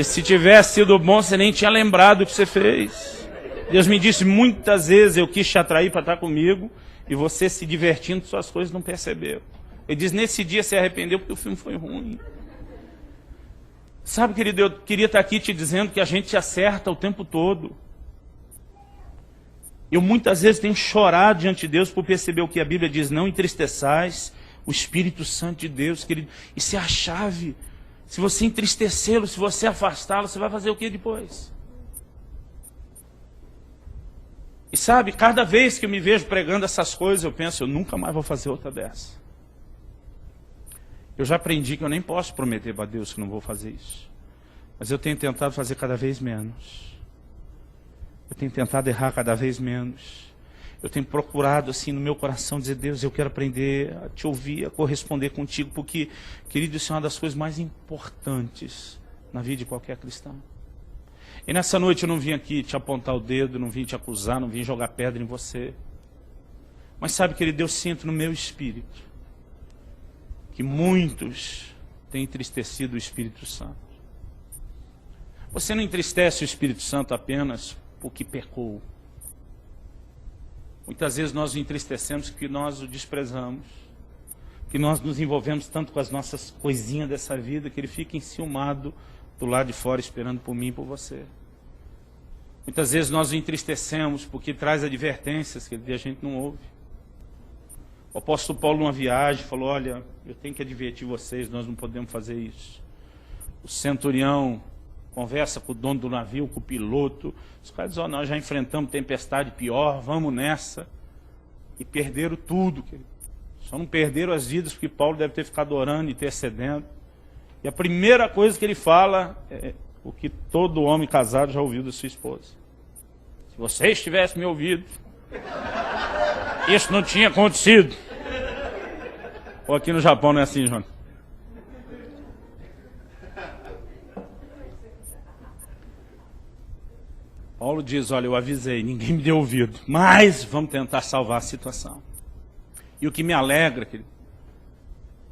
Se tivesse sido bom, você nem tinha lembrado o que você fez. Deus me disse: muitas vezes eu quis te atrair para estar comigo, e você se divertindo, suas coisas não percebeu. Ele diz: nesse dia você arrependeu porque o filme foi ruim. Sabe, querido, eu queria estar aqui te dizendo que a gente acerta o tempo todo. Eu muitas vezes tenho chorado diante de Deus por perceber o que a Bíblia diz: não entristeçais o Espírito Santo de Deus, querido. Isso é a chave. Se você entristecê-lo, se você afastá-lo, você vai fazer o que depois? E sabe, cada vez que eu me vejo pregando essas coisas, eu penso: eu nunca mais vou fazer outra dessa. Eu já aprendi que eu nem posso prometer para Deus que não vou fazer isso. Mas eu tenho tentado fazer cada vez menos. Eu tenho tentado errar cada vez menos. Eu tenho procurado assim no meu coração dizer: Deus, eu quero aprender a te ouvir, a corresponder contigo, porque, querido, isso é uma das coisas mais importantes na vida de qualquer cristão. E nessa noite eu não vim aqui te apontar o dedo, não vim te acusar, não vim jogar pedra em você. Mas sabe, querido, eu sinto no meu espírito que muitos têm entristecido o Espírito Santo. Você não entristece o Espírito Santo apenas porque pecou. Muitas vezes nós o entristecemos porque nós o desprezamos, que nós nos envolvemos tanto com as nossas coisinhas dessa vida, que ele fica enciumado do lado de fora esperando por mim e por você. Muitas vezes nós o entristecemos porque traz advertências que a gente não ouve. O apóstolo Paulo, numa viagem, falou: olha, eu tenho que advertir vocês, nós não podemos fazer isso. O centurião conversa com o dono do navio, com o piloto. Os caras dizem: nós já enfrentamos tempestade pior, vamos nessa. E perderam tudo. Só não perderam as vidas porque Paulo deve ter ficado orando e intercedendo. E a primeira coisa que ele fala é o que todo homem casado já ouviu da sua esposa: se vocês tivessem me ouvido, isso não tinha acontecido. Ou aqui no Japão não é assim, João? Paulo diz: olha, eu avisei, ninguém me deu ouvido, mas vamos tentar salvar a situação. E o que me alegra, querido,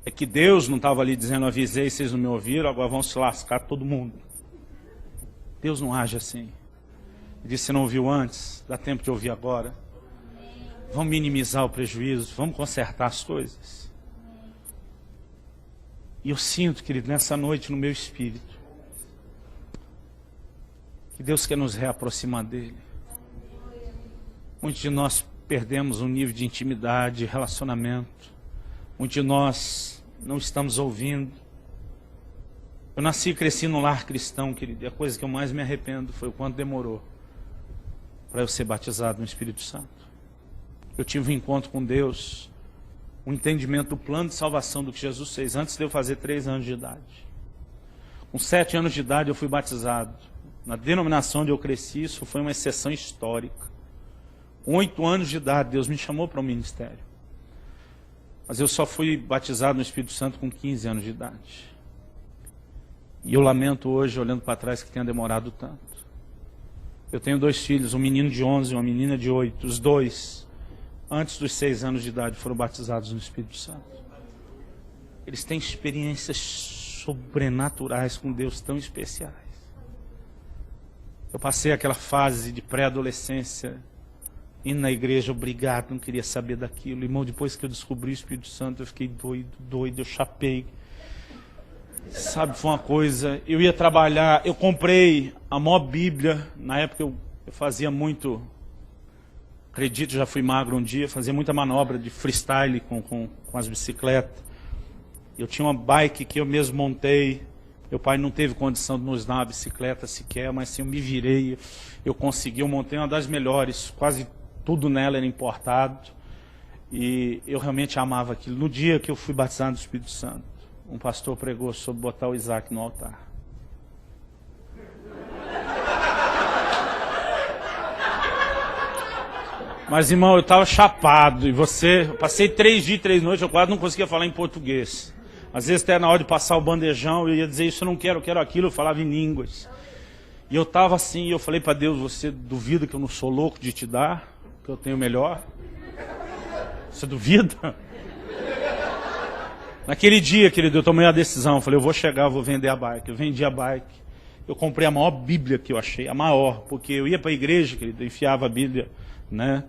é que Deus não estava ali dizendo: avisei, vocês não me ouviram, agora vão se lascar todo mundo. Deus não age assim. Ele disse: você não ouviu antes, dá tempo de ouvir agora. Vamos minimizar o prejuízo, vamos consertar as coisas. E eu sinto, querido, nessa noite no meu espírito, que Deus quer nos reaproximar dele. Muitos de nós perdemos um nível de intimidade, de relacionamento. Muitos de nós não estamos ouvindo. Eu nasci e cresci num lar cristão, querido, e a coisa que eu mais me arrependo foi o quanto demorou para eu ser batizado no Espírito Santo. Eu tive um encontro com Deus, um entendimento do plano de salvação do que Jesus fez antes de eu fazer 3 anos de idade. Com 7 anos de idade eu fui batizado. Na denominação onde eu cresci, isso foi uma exceção histórica. Com 8 anos de idade, Deus me chamou para o ministério. Mas eu só fui batizado no Espírito Santo com 15 anos de idade. E eu lamento hoje, olhando para trás, que tenha demorado tanto. Eu tenho 2 filhos, um menino de 11 e uma menina de 8. Os 2, antes dos 6 anos de idade, foram batizados no Espírito Santo. Eles têm experiências sobrenaturais com Deus tão especiais. Eu passei aquela fase de pré-adolescência indo na igreja, obrigado, não queria saber daquilo. Irmão, depois que eu descobri o Espírito Santo, eu fiquei doido, eu chapei. Sabe, foi uma coisa, eu ia trabalhar, eu comprei a maior Bíblia, na época eu fazia muito, acredito, já fui magro um dia, fazia muita manobra de freestyle com as bicicletas. Eu tinha uma bike que eu mesmo montei, meu pai não teve condição de nos dar uma bicicleta sequer, mas assim, eu me virei, eu consegui, eu montei uma das melhores, quase tudo nela era importado, e eu realmente amava aquilo. No dia que eu fui batizado no Espírito Santo, um pastor pregou sobre botar o Isaac no altar. Mas, irmão, eu estava chapado. E eu passei 3 dias e 3 noites, eu quase não conseguia falar em português. Às vezes, até na hora de passar o bandejão, eu ia dizer isso, eu não quero, eu quero aquilo, eu falava em línguas. E eu estava assim, eu falei para Deus, você duvida que eu não sou louco de te dar? Que eu tenho melhor? Você duvida? Naquele dia, querido, eu tomei a decisão, eu falei, eu vou chegar, eu vou vender a bike. Eu vendi a bike, eu comprei a maior Bíblia que eu achei, a maior, porque eu ia para a igreja, querido, eu enfiava a Bíblia, né,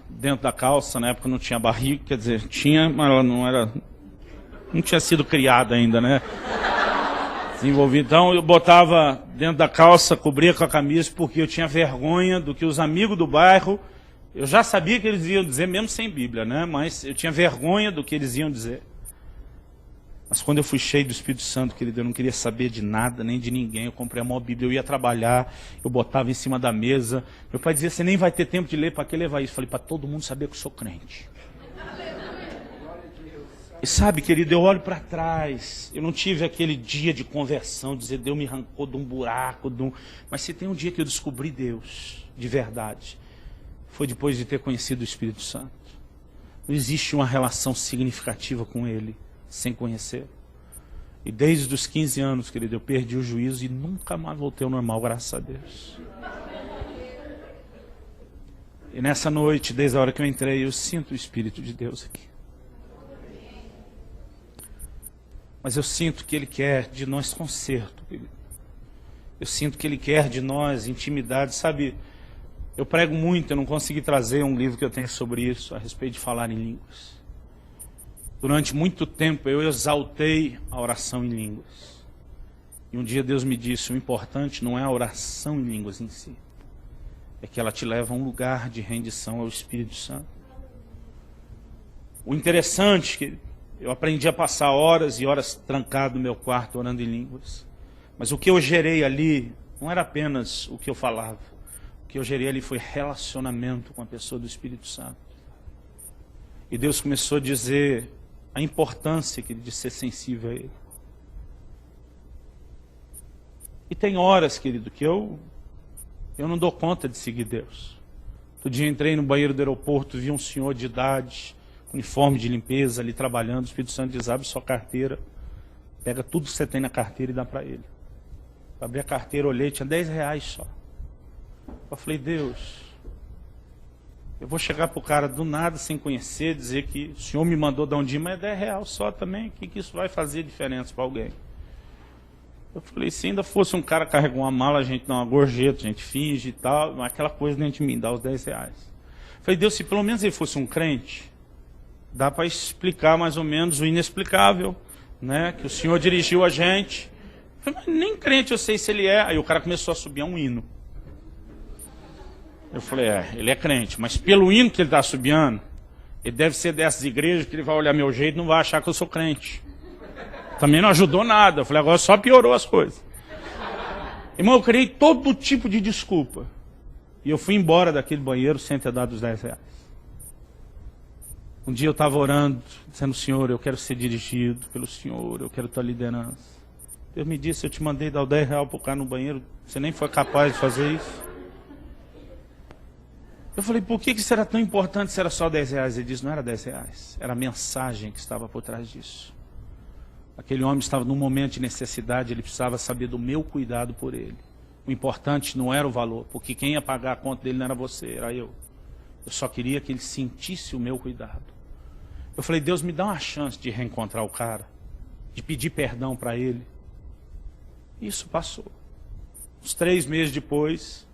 dentro da calça, na época não tinha barriga, quer dizer, tinha, mas ela não tinha sido criada ainda, né, desenvolvida. Então eu botava dentro da calça, cobria com a camisa, porque eu tinha vergonha do que os amigos do bairro, eu já sabia que eles iam dizer, mesmo sem Bíblia, né, mas eu tinha vergonha do que eles iam dizer. Mas quando eu fui cheio do Espírito Santo, querido, eu não queria saber de nada, nem de ninguém. Eu comprei a maior Bíblia, eu ia trabalhar, eu botava em cima da mesa. Meu pai dizia, você nem vai ter tempo de ler, para que levar isso? Eu falei, para todo mundo saber que eu sou crente. E sabe, querido, eu olho para trás, eu não tive aquele dia de conversão, dizer, Deus me arrancou de um buraco, mas se tem um dia que eu descobri Deus, de verdade, foi depois de ter conhecido o Espírito Santo. Não existe uma relação significativa com Ele sem conhecer. E desde os 15 anos, querido, eu perdi o juízo e nunca mais voltei ao normal, graças a Deus. E nessa noite, desde a hora que eu entrei, eu sinto o Espírito de Deus aqui. Mas eu sinto que Ele quer de nós conserto, querido. Eu sinto que Ele quer de nós intimidade, sabe? Eu prego muito, eu não consegui trazer um livro que eu tenho sobre isso, a respeito de falar em línguas. Durante muito tempo eu exaltei a oração em línguas. E um dia Deus me disse, o importante não é a oração em línguas em si, é que ela te leva a um lugar de rendição ao Espírito Santo. O interessante é que eu aprendi a passar horas e horas trancado no meu quarto orando em línguas. Mas o que eu gerei ali não era apenas o que eu falava. O que eu gerei ali foi relacionamento com a pessoa do Espírito Santo. E Deus começou a dizer a importância de ser sensível a Ele. E tem horas, querido, que eu não dou conta de seguir Deus. Outro dia entrei no banheiro do aeroporto, vi um senhor de idade, uniforme de limpeza ali trabalhando, o Espírito Santo diz, abre sua carteira, pega tudo que você tem na carteira e dá para ele. Eu abri a carteira, olhei, tinha R$10 só. Eu falei, Deus, eu vou chegar para o cara do nada, sem conhecer, dizer que o senhor me mandou dar um dia, mas é R$10 só também, o que isso vai fazer diferença para alguém? Eu falei, se ainda fosse um cara carregar uma mala, a gente dá uma gorjeta, a gente finge e tal, mas aquela coisa dentro de mim, dá os R$10. Eu falei, Deus, se pelo menos ele fosse um crente, dá para explicar mais ou menos o inexplicável, né? Que o senhor dirigiu a gente. Eu falei, mas nem crente eu sei se ele é. Aí o cara começou a subir um hino. Eu falei, ele é crente, mas pelo hino que ele está subiando, ele deve ser dessas igrejas que ele vai olhar meu jeito e não vai achar que eu sou crente. Também não ajudou nada. Eu falei, agora só piorou as coisas. Irmão, eu criei todo tipo de desculpa. E eu fui embora daquele banheiro sem ter dado os R$10. Um dia eu estava orando, dizendo, Senhor, eu quero ser dirigido pelo Senhor, eu quero tua liderança. Deus me disse, eu te mandei dar o R$10 para o cara no banheiro, você nem foi capaz de fazer isso. Eu falei, por que isso era tão importante se era só R$10? Ele disse, não era R$10, era a mensagem que estava por trás disso. Aquele homem estava num momento de necessidade, ele precisava saber do meu cuidado por ele. O importante não era o valor, porque quem ia pagar a conta dele não era você, era eu. Eu só queria que ele sentisse o meu cuidado. Eu falei, Deus, me dá uma chance de reencontrar o cara, de pedir perdão para ele. Isso passou. Uns 3 meses depois,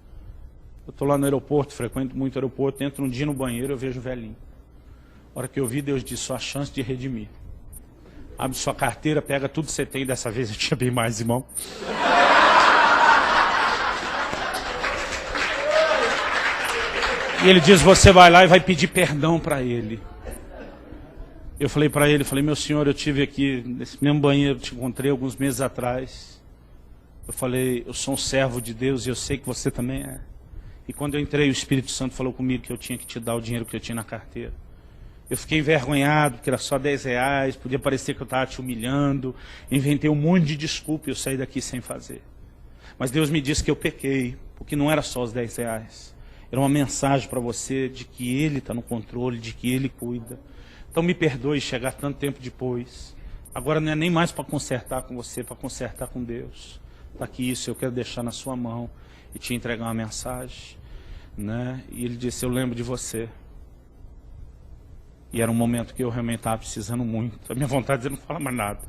Eu estou lá no aeroporto, frequento muito o aeroporto, entro um dia no banheiro, eu vejo o velhinho. A hora que eu vi, Deus disse, sua chance de redimir. Abre sua carteira, pega tudo que você tem, dessa vez eu tinha bem mais, irmão. E ele diz, você vai lá e vai pedir perdão para ele. Eu falei para ele, meu senhor, eu tive aqui nesse mesmo banheiro, te encontrei alguns meses atrás. Eu falei, eu sou um servo de Deus e eu sei que você também é. E quando eu entrei, o Espírito Santo falou comigo que eu tinha que te dar o dinheiro que eu tinha na carteira. Eu fiquei envergonhado, porque era só R$10, podia parecer que eu estava te humilhando. Inventei um monte de desculpa e eu saí daqui sem fazer. Mas Deus me disse que eu pequei, porque não era só os R$10. Era uma mensagem para você de que Ele está no controle, de que Ele cuida. Então me perdoe chegar tanto tempo depois. Agora não é nem mais para consertar com você, para consertar com Deus. Está aqui isso, eu quero deixar na sua mão e te entregar uma mensagem. Né? E ele disse, eu lembro de você. E era um momento que eu realmente estava precisando muito. A minha vontade é não falar mais nada.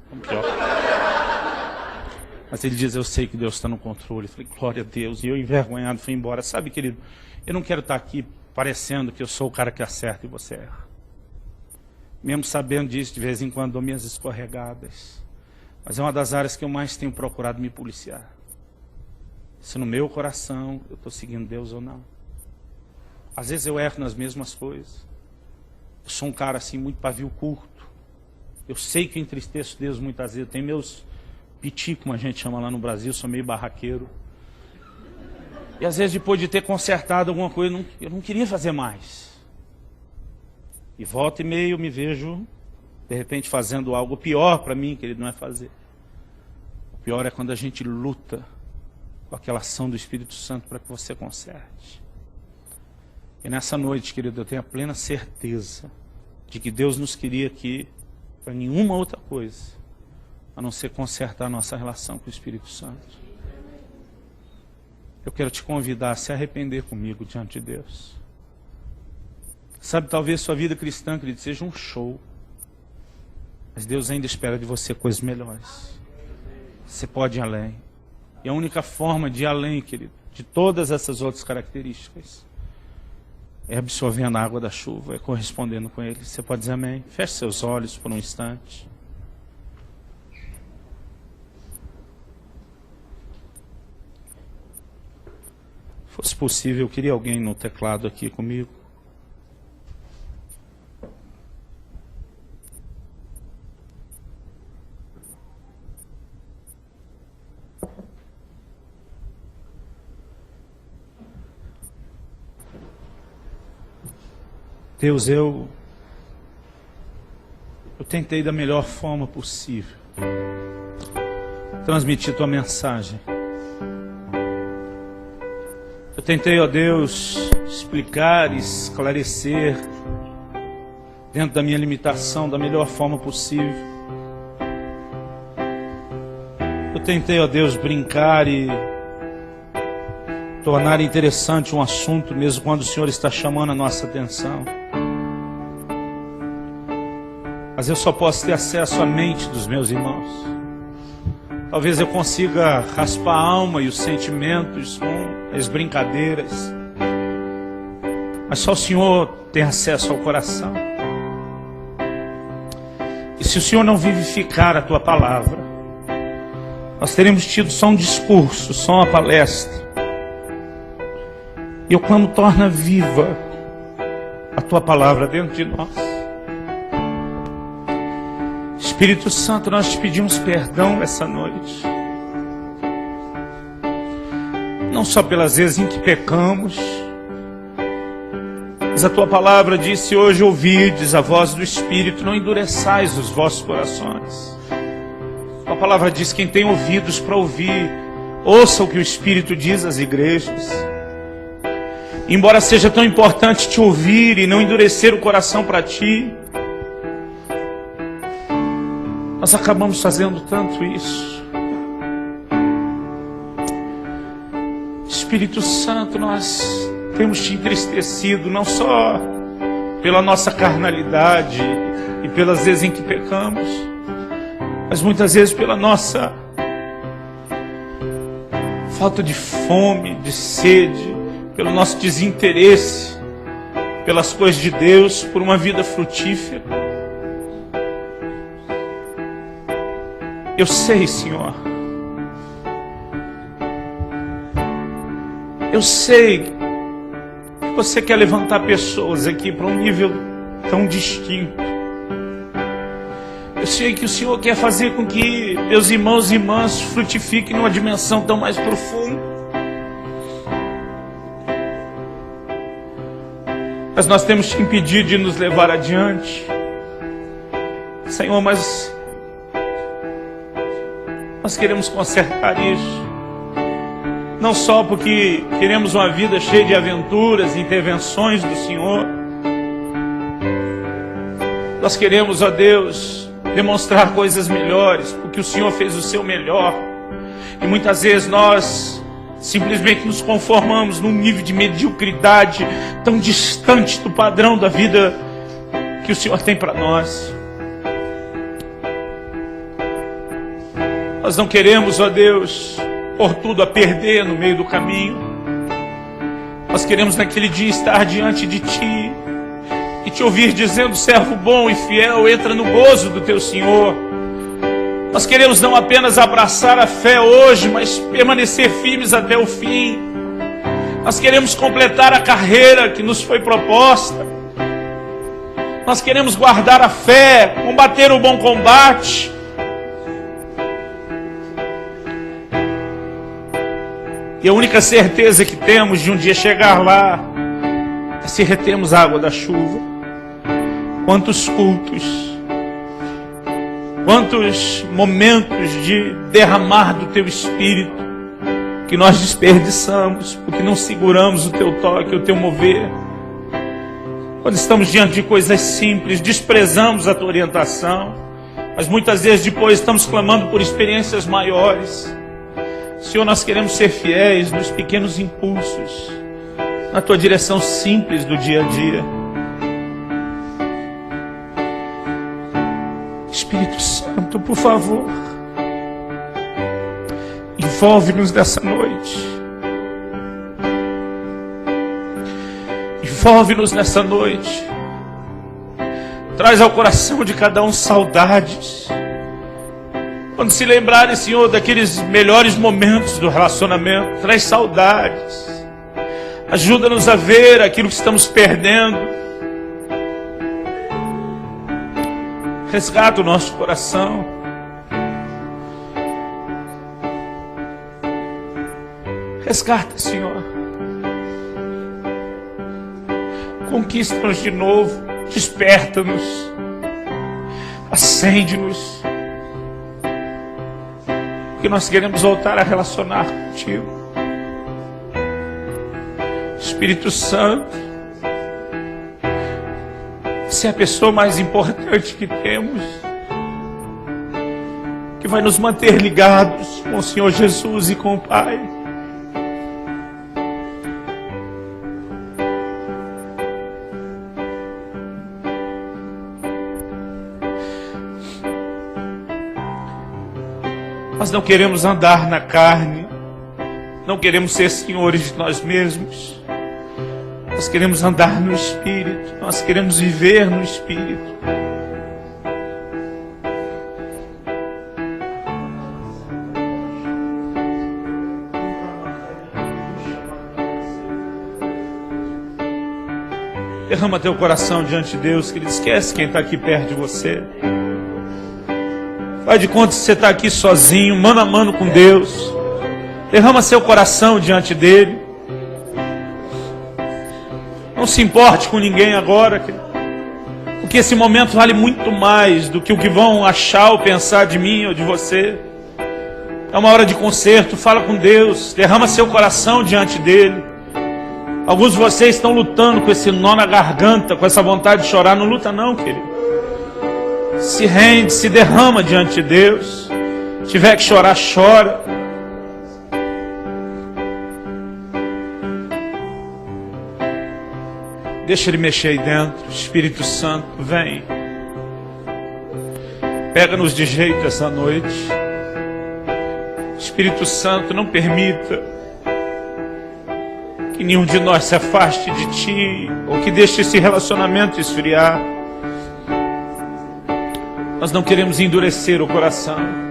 Mas ele diz, eu sei que Deus está no controle. Eu falei, glória a Deus. E eu envergonhado fui embora. Sabe, querido, eu não quero estar aqui parecendo que eu sou o cara que acerta e você erra. Mesmo sabendo disso, de vez em quando dou minhas escorregadas. Mas é uma das áreas que eu mais tenho procurado me policiar. Se no meu coração eu estou seguindo Deus ou não. Às vezes eu erro nas mesmas coisas. Eu sou um cara assim, muito pavio curto. Eu sei que eu entristeço Deus muitas vezes. Tem meus piti, como a gente chama lá no Brasil, sou meio barraqueiro. E às vezes depois de ter consertado alguma coisa, eu não queria fazer mais. E volta e meia eu me vejo, de repente, fazendo algo pior para mim, que ele não é fazer. O pior é quando a gente luta com aquela ação do Espírito Santo para que você conserte. E nessa noite, querido, eu tenho a plena certeza de que Deus nos queria aqui para nenhuma outra coisa, a não ser consertar a nossa relação com o Espírito Santo. Eu quero te convidar a se arrepender comigo diante de Deus. Sabe, talvez sua vida cristã, querido, seja um show. Mas Deus ainda espera de você coisas melhores. Você pode ir além. E a única forma de ir além, querido, de todas essas outras características, é absorvendo a água da chuva, é correspondendo com Ele. Você pode dizer amém? Feche seus olhos por um instante. Se fosse possível, eu queria alguém no teclado aqui comigo. Deus, eu tentei da melhor forma possível transmitir tua mensagem. Eu tentei, ó Deus, explicar, esclarecer dentro da minha limitação da melhor forma possível. Eu tentei, ó Deus, brincar e tornar interessante um assunto, mesmo quando o Senhor está chamando a nossa atenção. Mas eu só posso ter acesso à mente dos meus irmãos. Talvez eu consiga raspar a alma e os sentimentos com as brincadeiras. Mas só o Senhor tem acesso ao coração. E se o Senhor não vivificar a tua palavra, nós teremos tido só um discurso, só uma palestra. E eu clamo, torna viva a tua palavra dentro de nós. Espírito Santo, nós te pedimos perdão essa noite. Não só pelas vezes em que pecamos, mas a tua palavra disse, hoje ouvides a voz do Espírito, não endureçais os vossos corações. A palavra diz, quem tem ouvidos para ouvir, ouça o que o Espírito diz às igrejas. Embora seja tão importante te ouvir e não endurecer o coração para ti, nós acabamos fazendo tanto isso. Espírito Santo, nós temos te entristecido, não só pela nossa carnalidade e pelas vezes em que pecamos, mas muitas vezes pela nossa falta de fome, de sede, pelo nosso desinteresse pelas coisas de Deus, por uma vida frutífera. Eu sei, Senhor, eu sei que você quer levantar pessoas aqui para um nível tão distinto. Eu sei que o Senhor quer fazer com que meus irmãos e irmãs frutifiquem numa dimensão tão mais profunda. Mas nós temos te impedido de nos levar adiante, Senhor, mas nós queremos consertar isso. Não só porque queremos uma vida cheia de aventuras e intervenções do Senhor. Nós queremos, ó Deus, demonstrar coisas melhores, porque o Senhor fez o seu melhor. E muitas vezes nós simplesmente nos conformamos num nível de mediocridade tão distante do padrão da vida que o Senhor tem para nós. Nós não queremos, ó Deus, pôr tudo a perder no meio do caminho. Nós queremos naquele dia estar diante de Ti e Te ouvir dizendo: servo bom e fiel, entra no gozo do Teu Senhor. Nós queremos não apenas abraçar a fé hoje, mas permanecer firmes até o fim. Nós queremos completar a carreira que nos foi proposta. Nós queremos guardar a fé, combater o bom combate. E a única certeza que temos de um dia chegar lá é se retemos a água da chuva. Quantos cultos, quantos momentos de derramar do Teu Espírito que nós desperdiçamos porque não seguramos o Teu toque, o Teu mover. Quando estamos diante de coisas simples, desprezamos a Tua orientação, mas muitas vezes depois estamos clamando por experiências maiores. Senhor, nós queremos ser fiéis nos pequenos impulsos, na Tua direção simples do dia a dia. Espírito Santo, por favor, envolve-nos nessa noite. Envolve-nos nessa noite. Traz ao coração de cada um saudades. Quando se lembrarem, Senhor, daqueles melhores momentos do relacionamento, traz saudades. Ajuda-nos a ver aquilo que estamos perdendo. Resgata o nosso coração. Resgata, Senhor. Conquista-nos de novo. Desperta-nos. Acende-nos. Que nós queremos voltar a relacionar contigo. Espírito Santo, você é a pessoa mais importante que temos, que vai nos manter ligados com o Senhor Jesus e com o Pai. Nós não queremos andar na carne, não queremos ser senhores de nós mesmos. Nós queremos andar no Espírito, nós queremos viver no Espírito. Derrama teu coração diante de Deus, que Ele esquece quem está aqui perto de você. Faz de conta que você está aqui sozinho, mano a mano com Deus. Derrama seu coração diante dEle. Não se importe com ninguém agora, porque esse momento vale muito mais do que o que vão achar ou pensar de mim ou de você. É uma hora de conserto, fala com Deus, derrama seu coração diante dEle. Alguns de vocês estão lutando com esse nó na garganta, com essa vontade de chorar. Não luta não, querido. Se rende, se derrama diante de Deus. Se tiver que chorar, chora. Deixa Ele mexer aí dentro. Espírito Santo, vem. Pega-nos de jeito essa noite. Espírito Santo, não permita Que nenhum de nós se afaste de Ti, ou que deixe esse relacionamento esfriar. Nós não queremos endurecer o coração.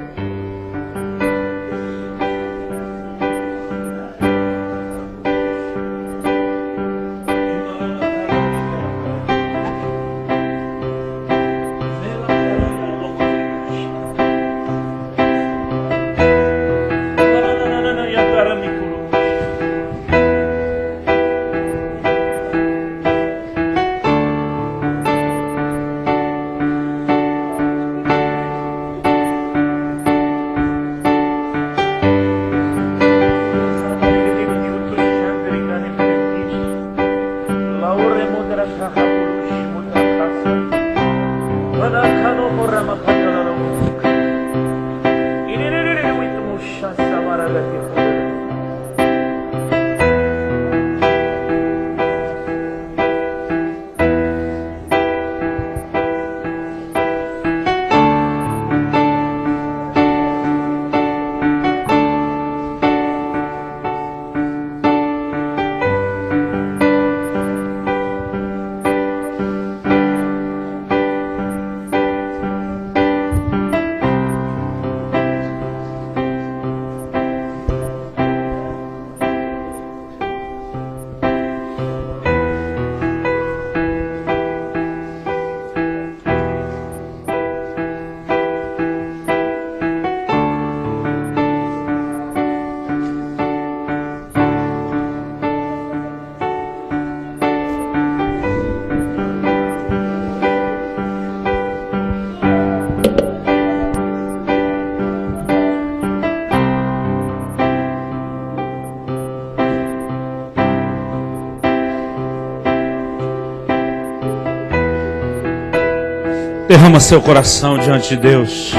Derrama seu coração diante de Deus.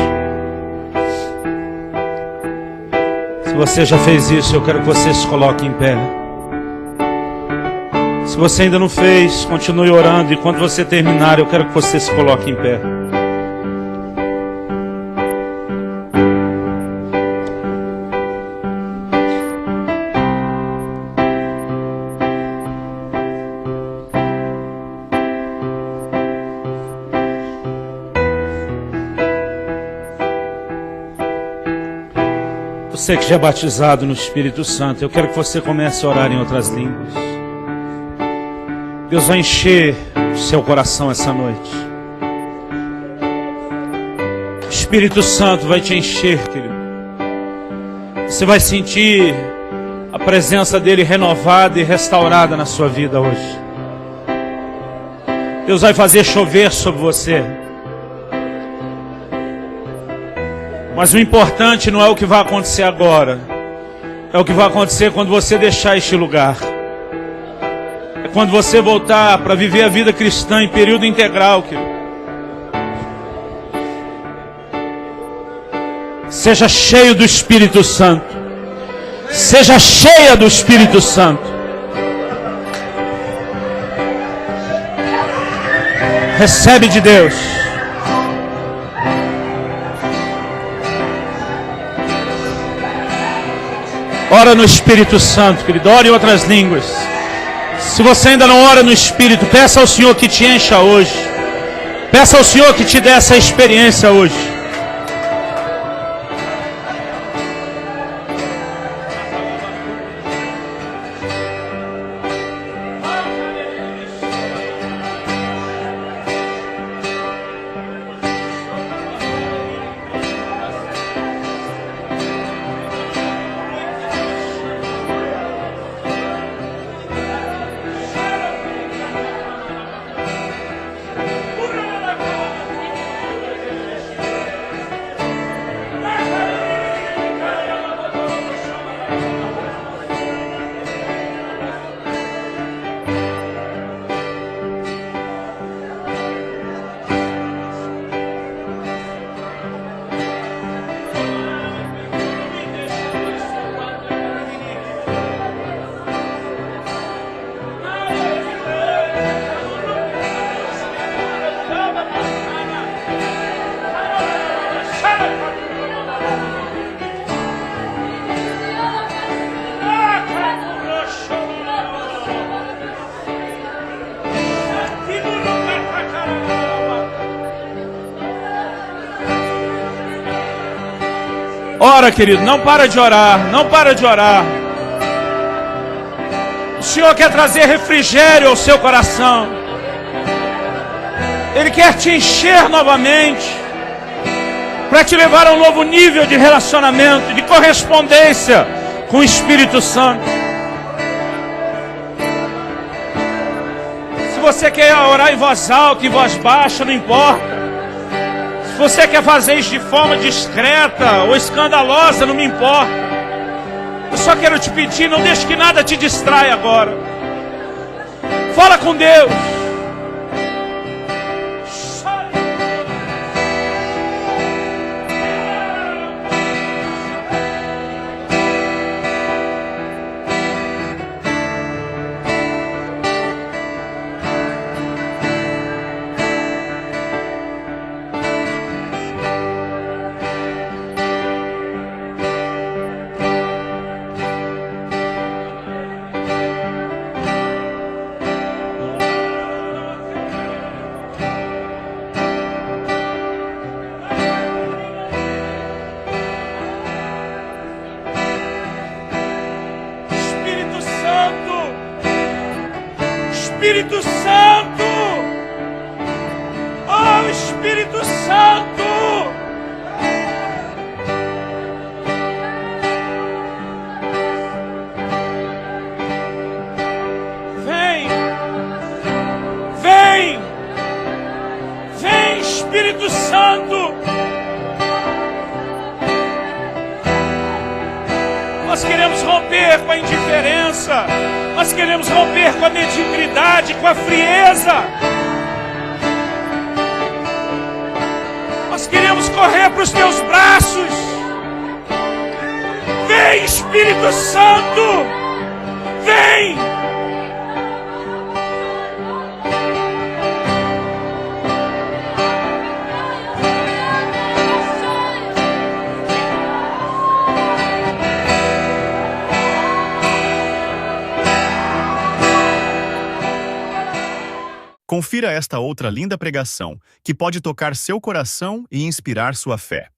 Se você já fez isso, eu quero que você se coloque em pé. Se você ainda não fez, continue orando. E quando você terminar, eu quero que você se coloque em pé. Você que já é batizado no Espírito Santo, eu quero que você comece a orar em outras línguas. Deus vai encher o seu coração essa noite. O Espírito Santo vai te encher, querido. Você vai sentir a presença dele renovada e restaurada na sua vida hoje. Deus vai fazer chover sobre você. Mas o importante não é o que vai acontecer agora. É o que vai acontecer quando você deixar este lugar. É quando você voltar para viver a vida cristã em período integral, querido. Seja cheio do Espírito Santo. Seja cheia do Espírito Santo. Recebe de Deus. Ora no Espírito Santo, querido. Ora em outras línguas. Se você ainda não ora no Espírito, peça ao Senhor que te encha hoje. Peça ao Senhor que te dê essa experiência hoje. Ora, querido, não para de orar, não para de orar. O Senhor quer trazer refrigério ao seu coração. Ele quer te encher novamente, para te levar a um novo nível de relacionamento, de correspondência com o Espírito Santo. Se você quer orar em voz alta, em voz baixa, não importa. Se você quer fazer isso de forma discreta ou escandalosa, não me importa. Eu só quero te pedir, não deixe que nada te distraia agora. Fala com Deus. Espírito Santo, oh Espírito Santo, vem, vem, vem Espírito Santo. Nós queremos romper com a indiferença, nós queremos romper com a mediocridade, com a frieza. Nós queremos correr para os teus braços. Vem, Espírito Santo, vem. Confira esta outra linda pregação, que pode tocar seu coração e inspirar sua fé.